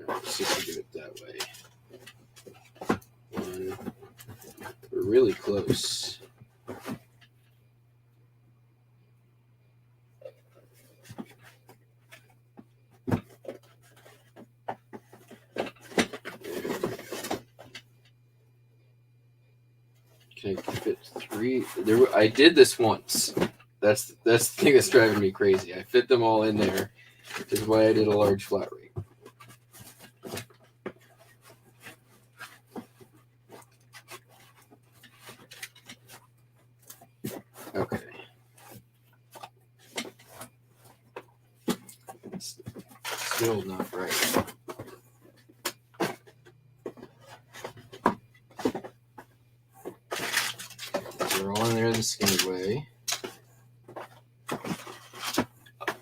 let's see if we do it that way. We're really close. Can I keep it 3? I did this once. That's the thing that's driving me crazy. I fit them all in there, which is why I did a large flat rate. Okay. Still not right. They're all in there the skinny way.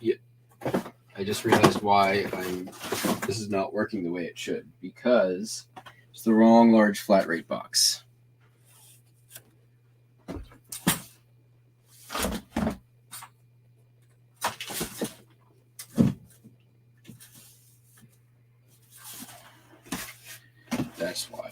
Yeah. I just realized why this is not working the way it should, because it's the wrong large flat rate box. That's why.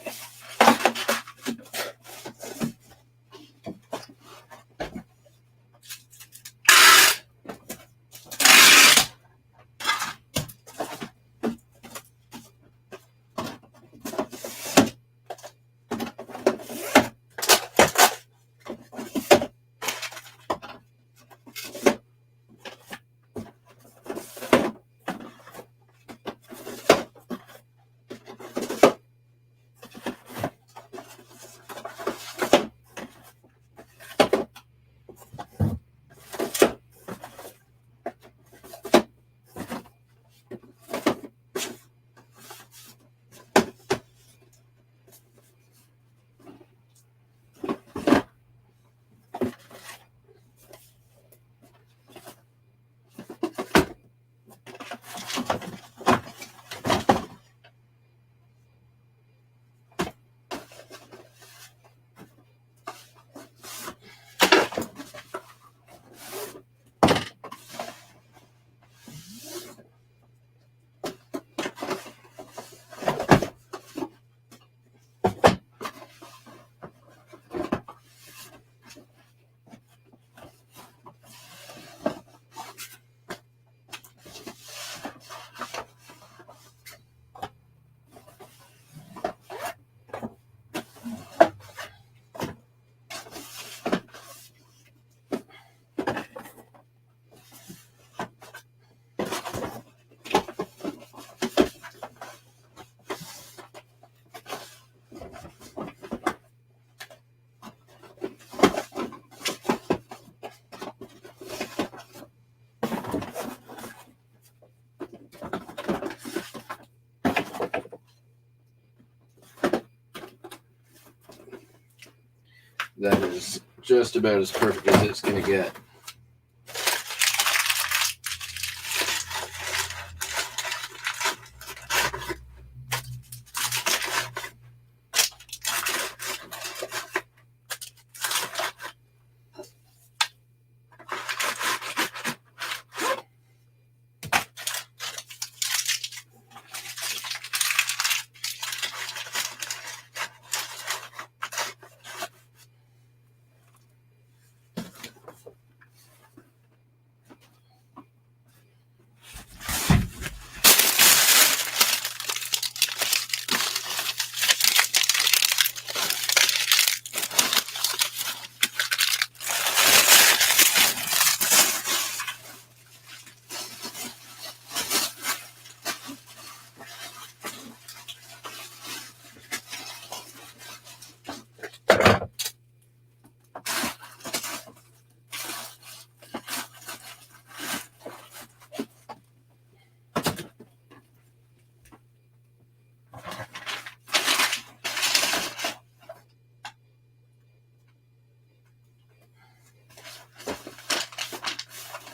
That is just about as perfect as it's going to get.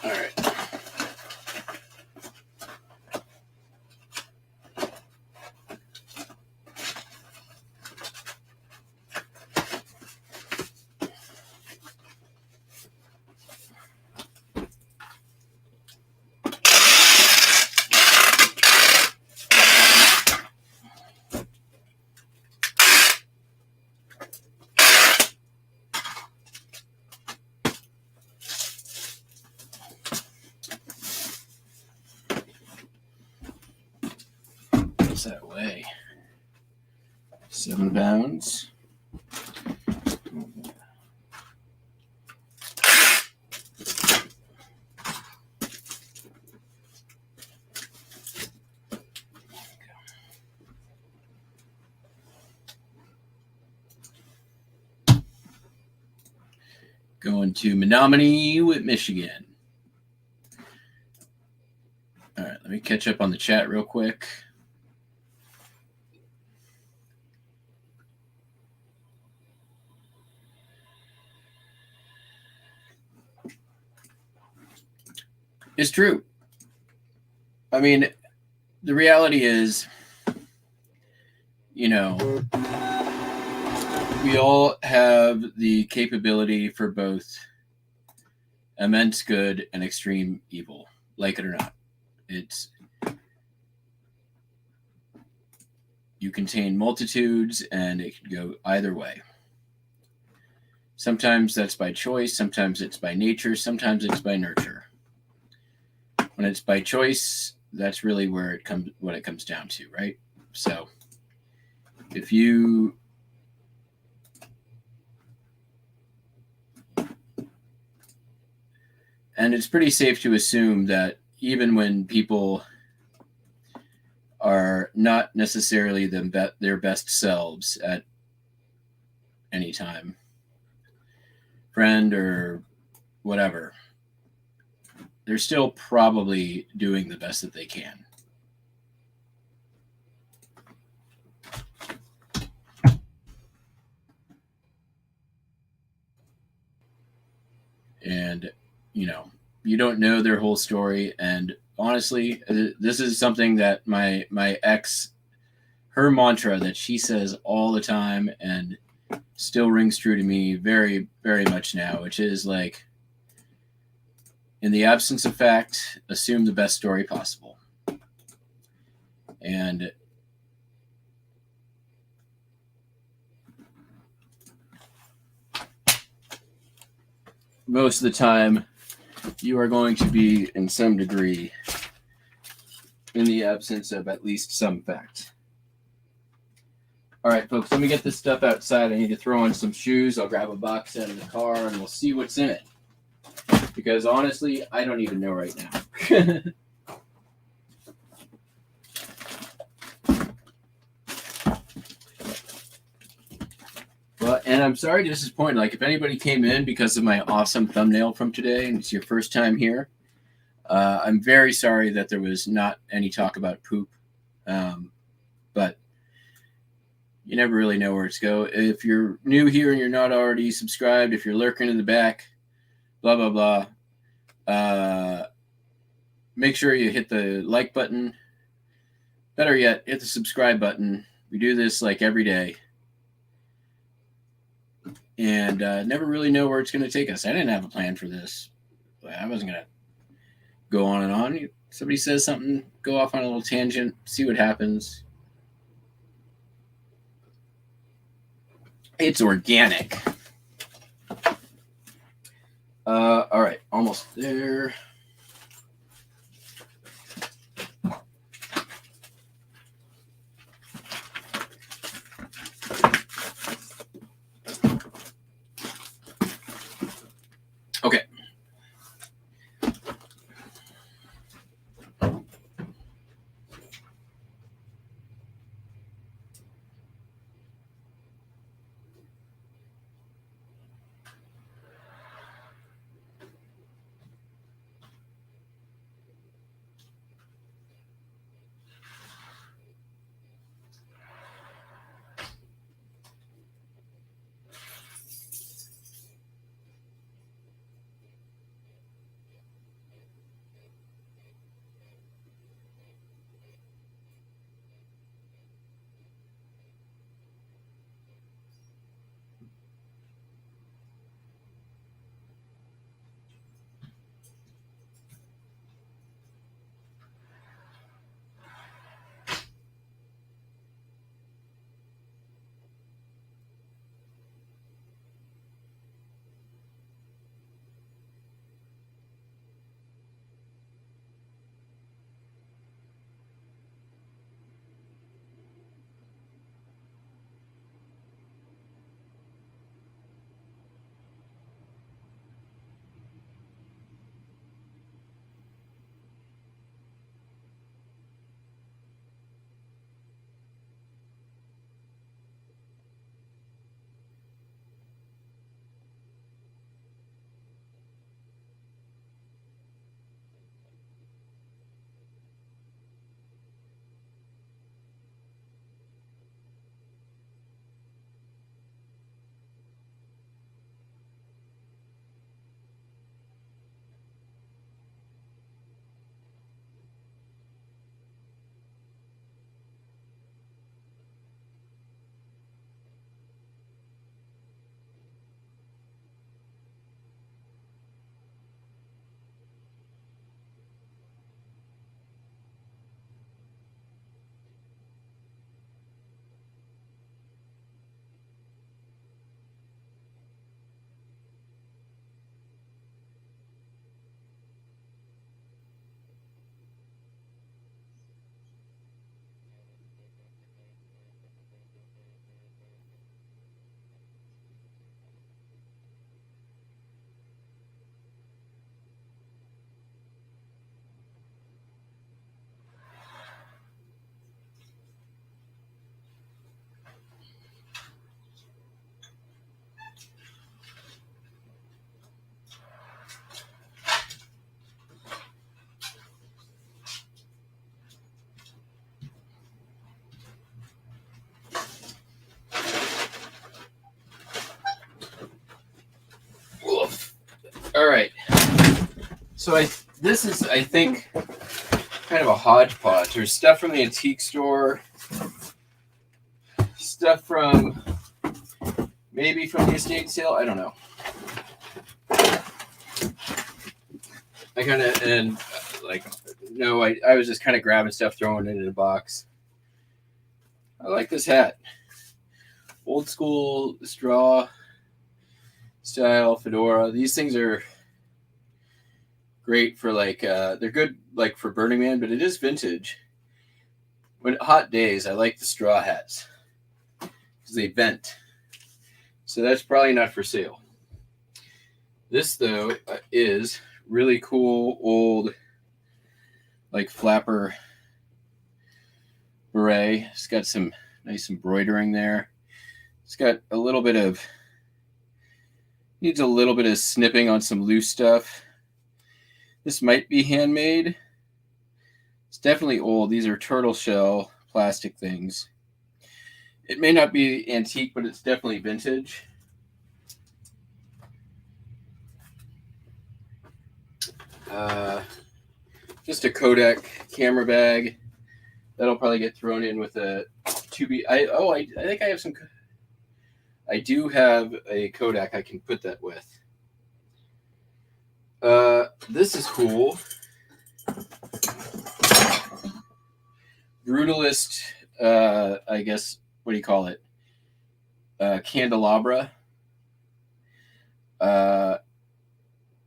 All right. What's that weigh? 7 pounds. Going to Menominee with Michigan. All right, let me catch up on the chat real quick. It's true. I mean, the reality is, you know, we all have the capability for both immense good and extreme evil, like it or not. You contain multitudes, and it can go either way. Sometimes that's by choice, sometimes it's by nature, sometimes it's by nurture. When it's by choice, that's really what it comes down to, right? So if you and it's pretty safe to assume that even when people are not necessarily their best selves at any time, friend or whatever, they're still probably doing the best that they can. And, you don't know their whole story. And honestly, this is something that my ex, her mantra that she says all the time and still rings true to me very, very much now, which is like, in the absence of fact, assume the best story possible. And most of the time, you are going to be, in some degree, in the absence of at least some fact. All right, folks, let me get this stuff outside. I need to throw on some shoes. I'll grab a box out of the car, and we'll see what's in it. Because honestly, I don't even know right now. Well, and I'm sorry to disappoint. Like, if anybody came in because of my awesome thumbnail from today, and it's your first time here, I'm very sorry that there was not any talk about poop. But you never really know where it's go. If you're new here and you're not already subscribed, if you're lurking in the back, blah, blah, blah, make sure you hit the like button. Better yet, hit the subscribe button. We do this like every day. And never really know where it's going to take us. I didn't have a plan for this. I wasn't going to go on and on. Somebody says something, go off on a little tangent, see what happens. It's organic. All right, almost there. Okay. All right. So this is, I think, kind of a hodgepodge. There's stuff from the antique store, stuff from maybe from the estate sale. I don't know. I kind of, and like, no, I was just kind of grabbing stuff, throwing it in a box. I like this hat. Old school straw style fedora. These things are great for like, they're good like for Burning Man, but it is vintage. When hot days, I like the straw hats because they vent. So that's probably not for sale. This though is really cool old like flapper beret. It's got some nice embroidering there. It's got a little bit of, needs a little bit of snipping on some loose stuff. This might be handmade. It's definitely old. These are turtle shell plastic things. It may not be antique, but it's definitely vintage. Just a Kodak camera bag. That'll probably get thrown in with a 2B. I think I have some. I do have a Kodak I can put that with. This is cool. Brutalist, I guess, what do you call it? Candelabra.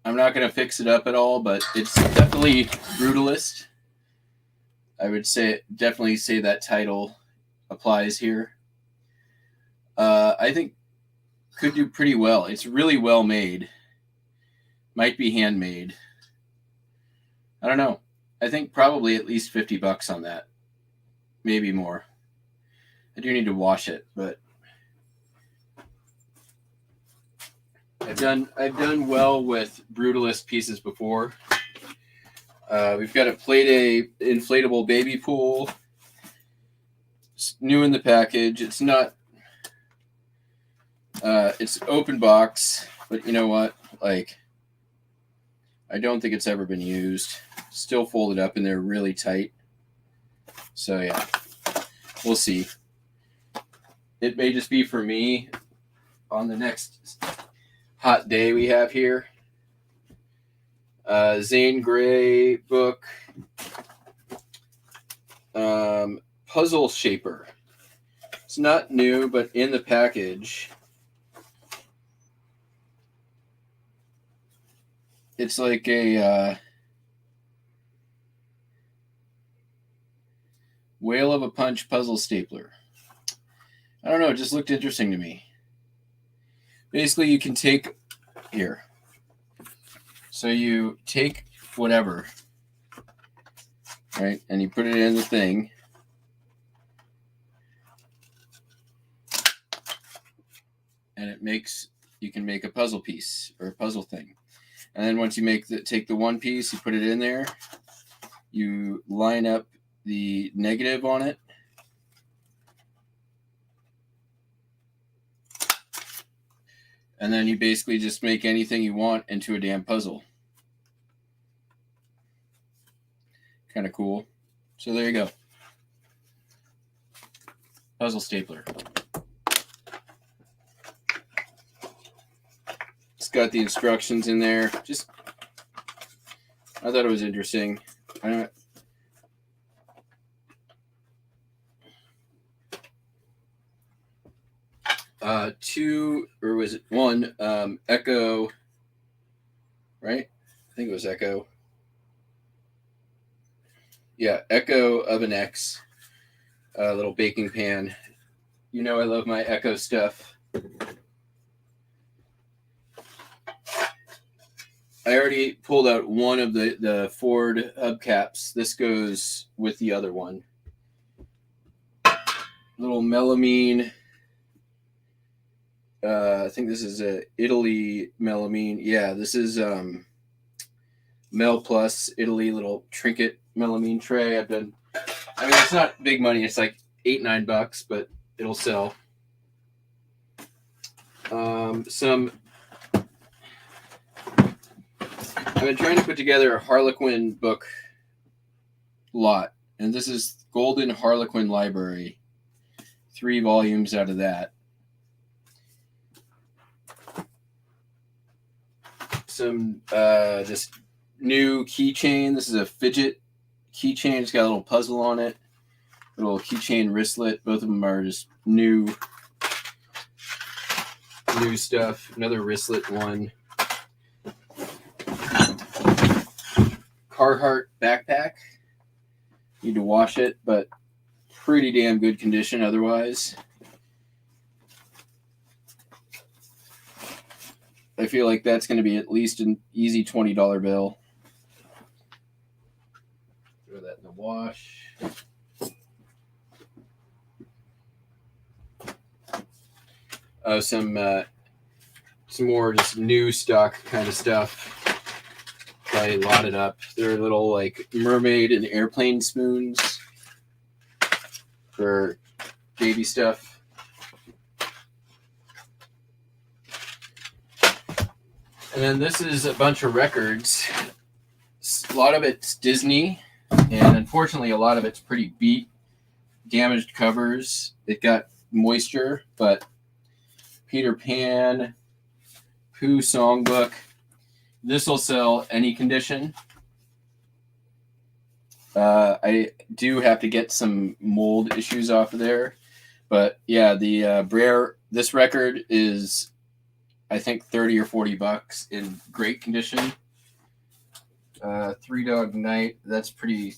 I'm not going to fix it up at all, but it's definitely brutalist. I would definitely say that title applies here. I think could do pretty well. It's really well made. Might be handmade. I don't know. I think probably at least $50 on that. Maybe more. I do need to wash it, but I've done well with brutalist pieces before. We've got a Play-Day inflatable baby pool. It's new in the package. It's not. It's open box, but you know what? Like, I don't think it's ever been used. Still folded up and they're really tight. So yeah, we'll see. It may just be for me on the next hot day we have here. Zane Grey book. Puzzle Shaper. It's not new, but in the package, it's like a Whale of a Punch puzzle stapler. I don't know, it just looked interesting to me. Basically, you can take here. So you take whatever, right, and you put it in the thing. And it makes, you can make a puzzle piece or a puzzle thing. And then once you take the one piece, you put it in there, you line up the negative on it. And then you basically just make anything you want into a damn puzzle. Kind of cool. So there you go. Puzzle stapler. It's got the instructions in there. Just, I thought it was interesting. Two, or was it one, Echo, right? I think it was Echo. Yeah, Echo Oven X, little baking pan. You know I love my Echo stuff. I already pulled out one of the Ford hubcaps. This goes with the other one. Little melamine. I think this is a Italy melamine. Yeah, this is Mel Plus Italy little trinket melamine tray. I mean, it's not big money. It's like $8-9, but it'll sell. Some been trying to put together a Harlequin book lot, and this is Golden Harlequin Library. 3 volumes out of that. Some this new keychain. This is a fidget keychain. It's got a little puzzle on it. A little keychain wristlet. Both of them are just new stuff. Another wristlet one. Carhartt backpack. Need to wash it, but pretty damn good condition otherwise. I feel like that's going to be at least an easy $20 bill. Throw that in the wash. Some more just new stock kind of stuff. Probably lotted up. They're little like mermaid and airplane spoons for baby stuff. And then this is a bunch of records. A lot of it's Disney, and unfortunately a lot of it's pretty beat, damaged covers. It got moisture, but Peter Pan, Pooh Songbook. This will sell any condition. I do have to get some mold issues off of there. But yeah, the Brer, this record is, I think, $30 or $40 in great condition. Three Dog Night, that's pretty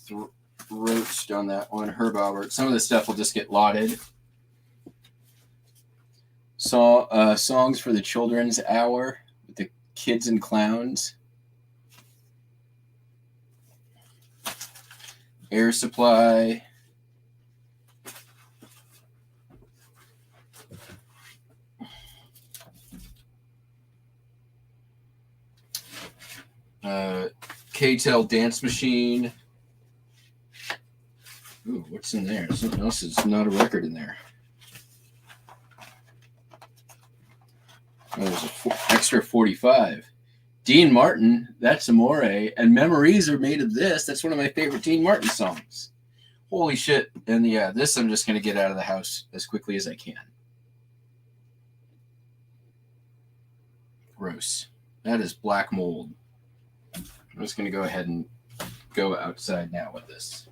roached on that one. Herb Albert. Some of the stuff will just get lotted. Songs for the Children's Hour with the Kids and Clowns. Air Supply. K-Tel Dance Machine. Ooh, what's in there? Something else is not a record in there. Oh, there's an extra 45. Dean Martin, That's Amore, and Memories Are Made of This. That's one of my favorite Dean Martin songs. Holy shit. And yeah, this I'm just going to get out of the house as quickly as I can. Gross. That is black mold. I'm just going to go ahead and go outside now with this.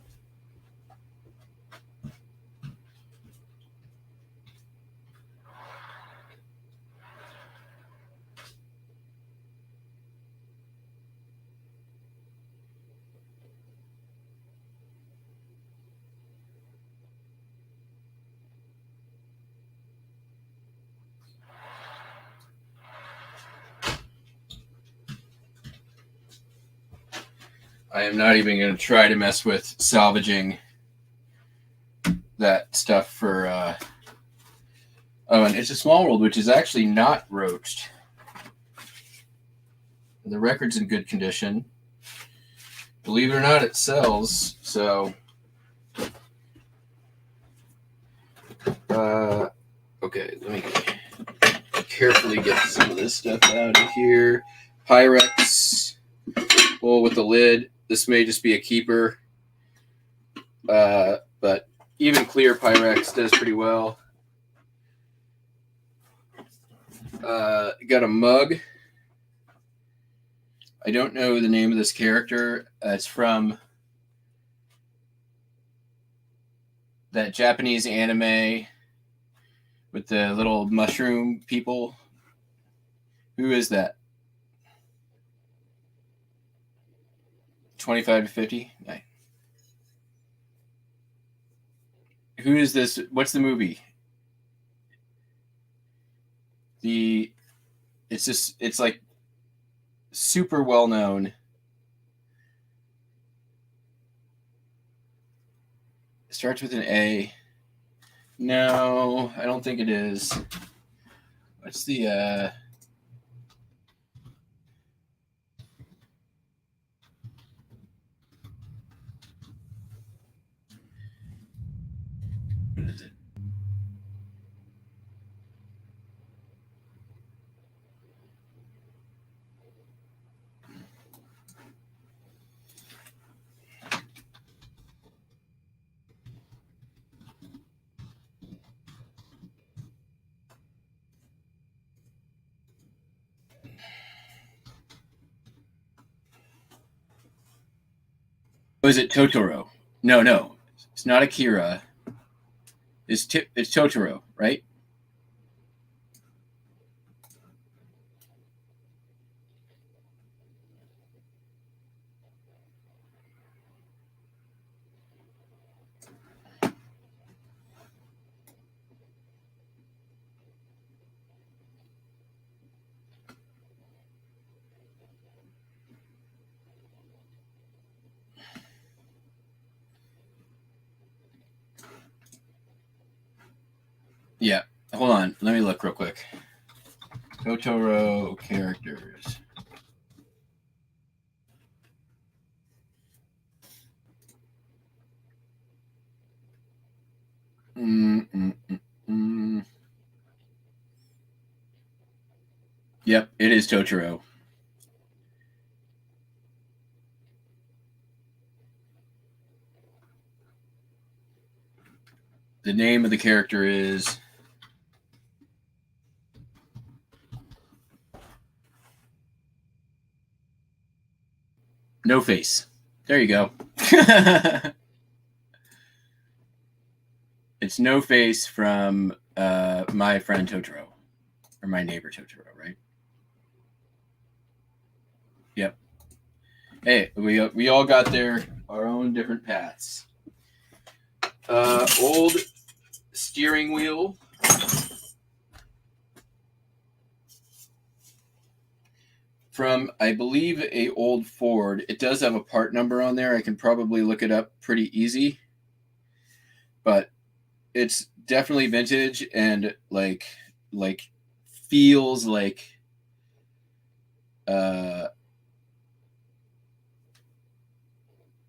I am not even going to try to mess with salvaging that stuff for... Oh, and It's a Small World, which is actually not roached. The record's in good condition. Believe it or not, it sells, so... Okay, let me carefully get some of this stuff out of here. Pyrex, bowl with the lid. This may just be a keeper, but even clear Pyrex does pretty well. Got a mug. I don't know the name of this character. It's from that Japanese anime with the little mushroom people. Who is that? 25 to 50? Nice. Who is this? What's the movie? It's like super well known. It starts with an A. No, I don't think it is. What's the what is it? Oh, is it Totoro? No. It's not Akira. It's Totoro, right? Yeah. Hold on. Let me look real quick. Totoro characters. Yep, it is Totoro. The name of the character is No Face. There you go. It's No Face from My Friend Totoro, or My Neighbor Totoro, right? Yep. Hey, we all got our own different paths. Old steering wheel. From, I believe, a old Ford. It does have a part number on there. I can probably look it up pretty easy. But it's definitely vintage and like feels like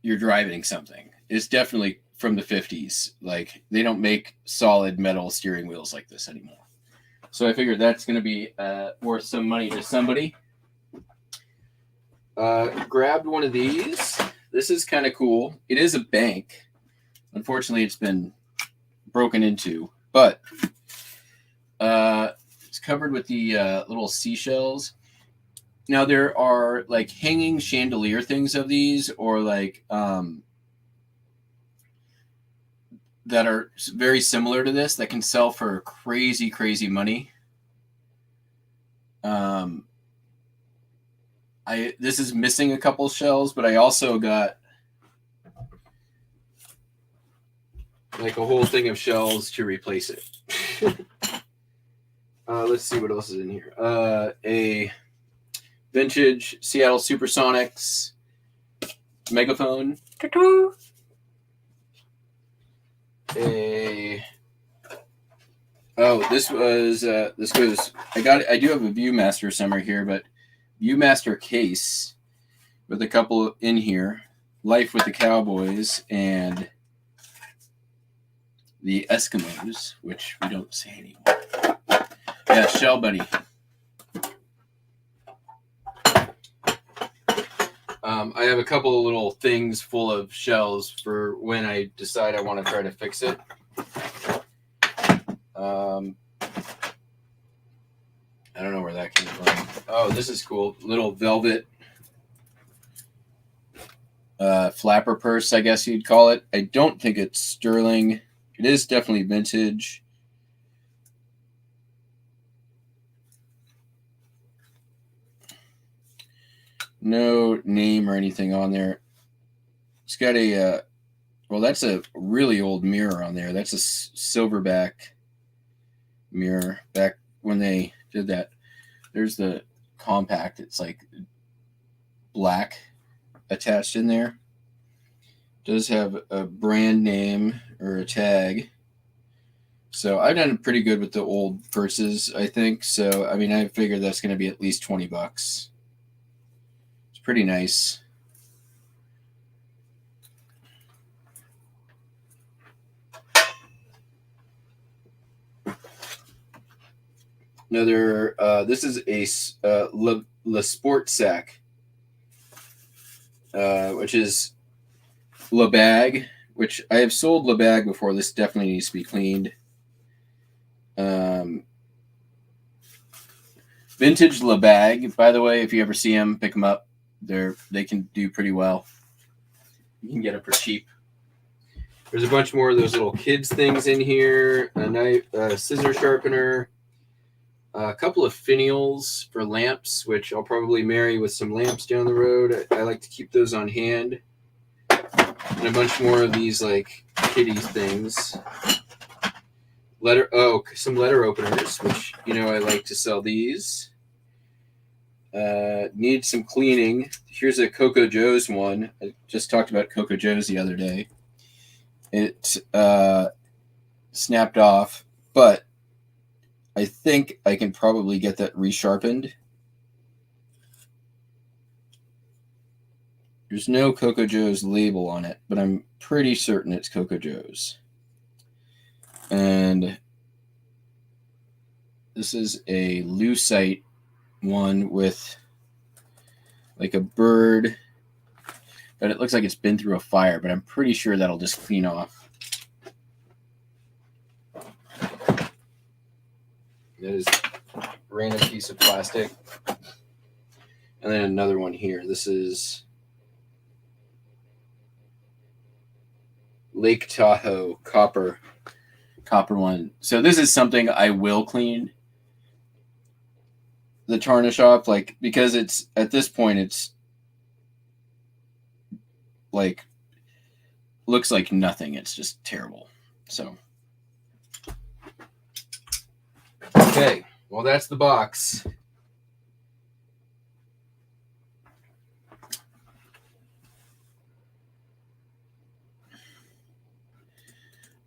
you're driving something. It's definitely from the 50s. Like, they don't make solid metal steering wheels like this anymore. So I figured that's going to be worth some money to somebody. Grabbed one of these. This is kind of cool. It is a bank. Unfortunately, it's been broken into, but it's covered with the little seashells. Now, there are like hanging chandelier things of these, or like that are very similar to this that can sell for crazy, crazy money. This is missing a couple shells, but I also got like a whole thing of shells to replace it. Let's see what else is in here. A vintage Seattle Supersonics megaphone. This goes. I do have a Viewmaster somewhere here, but Viewmaster case with a couple in here. Life with the Cowboys and the Eskimos, which we don't say anymore. Yeah, Shell Buddy. I have a couple of little things full of shells for when I decide I want to try to fix it. I don't know where that came from. Oh, this is cool. Little velvet flapper purse, I guess you'd call it. I don't think it's sterling. It is definitely vintage. No name or anything on there. It's got a, that's a really old mirror on there. That's a silverback mirror back when they did that. There's the compact. It's like black attached in there. It does have a brand name or a tag. So I've done pretty good with the old purses, I think. So, I mean, I figured that's going to be at least $20. It's pretty nice. Another, this is a Le Sport Sac, which is Le Bag, which I have sold Le Bag before. This definitely needs to be cleaned. Vintage Le Bag, by the way, if you ever see them, pick them up. They can do pretty well. You can get them for cheap. There's a bunch more of those little kids things in here. A knife, a scissor sharpener, a couple of finials for lamps, which I'll probably marry with some lamps down the road. I like to keep those on hand. And a bunch more of these like kitty things. Some letter openers, which, you know, I like to sell these. Need some cleaning. Here's a Coco Joe's one. I just talked about Coco Joe's the other day. It snapped off, but I think I can probably get that resharpened. There's no Coco Joe's label on it, but I'm pretty certain it's Coco Joe's. And this is a lucite one with like a bird, but it looks like it's been through a fire, but I'm pretty sure that'll just clean off. That is a random piece of plastic. And then another one here. This is Lake Tahoe copper one. So this is something I will clean the tarnish off, like, because it's at this point it's like looks like nothing. It's just terrible. So okay, well, that's the box.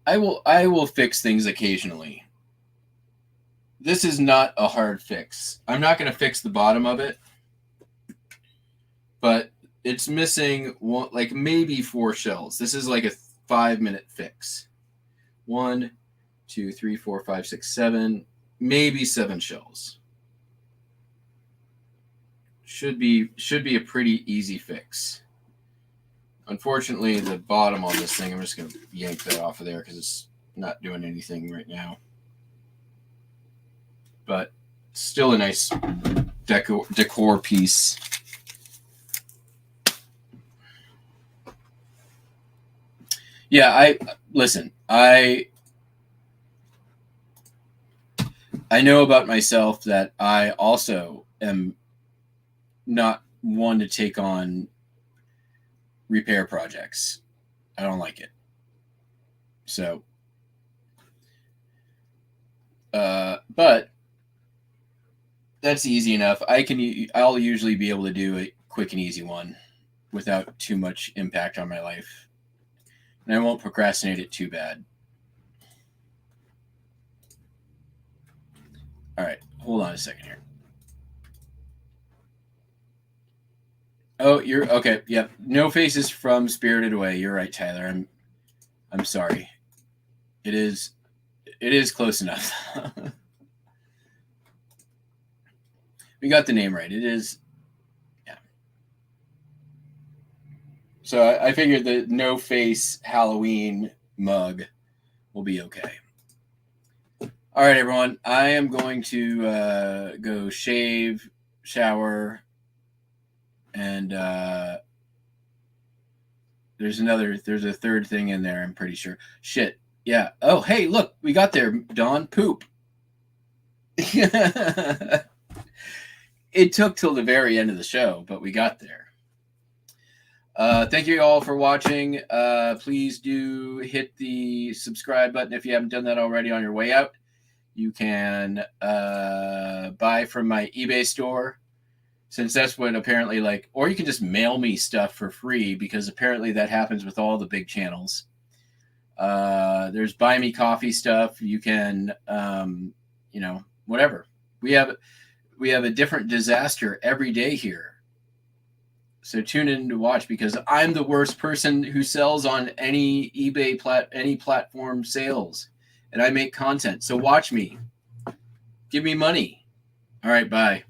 I will fix things occasionally. This is not a hard fix. I'm not going to fix the bottom of it, but it's missing one, like maybe 4 shells. This is like a 5-minute fix. 1, 2, 3, 4, 5, 6, 7, maybe 7 shells. Should be a pretty easy fix. Unfortunately, the bottom on this thing, I'm just going to yank that off of there because it's not doing anything right now. But still a nice decor piece. Yeah, I know about myself that I also am not one to take on repair projects. I don't like it. So, but that's easy enough. I'll usually be able to do a quick and easy one without too much impact on my life. And I won't procrastinate it too bad. All right, hold on a second here. Oh, you're okay. Yep. No Faces from Spirited Away. You're right, Tyler. I'm sorry. It is close enough. We got the name right. It is, yeah. So I figured the No Face Halloween mug will be okay. All right, everyone. I am going to go shave, shower, and there's a third thing in there, I'm pretty sure. Shit. Yeah. Oh, hey, look, we got there, Dawn. Poop. It took till the very end of the show, but we got there. Thank you all for watching. Please do hit the subscribe button if you haven't done that already on your way out. You can buy from my eBay store, since that's what apparently, like, or you can just mail me stuff for free, because apparently that happens with all the big channels. There's buy me coffee stuff. You can, whatever. We have a different disaster every day here. So tune in to watch, because I'm the worst person who sells on any eBay any platform sales, and I make content. So watch me. Give me money. All right, bye.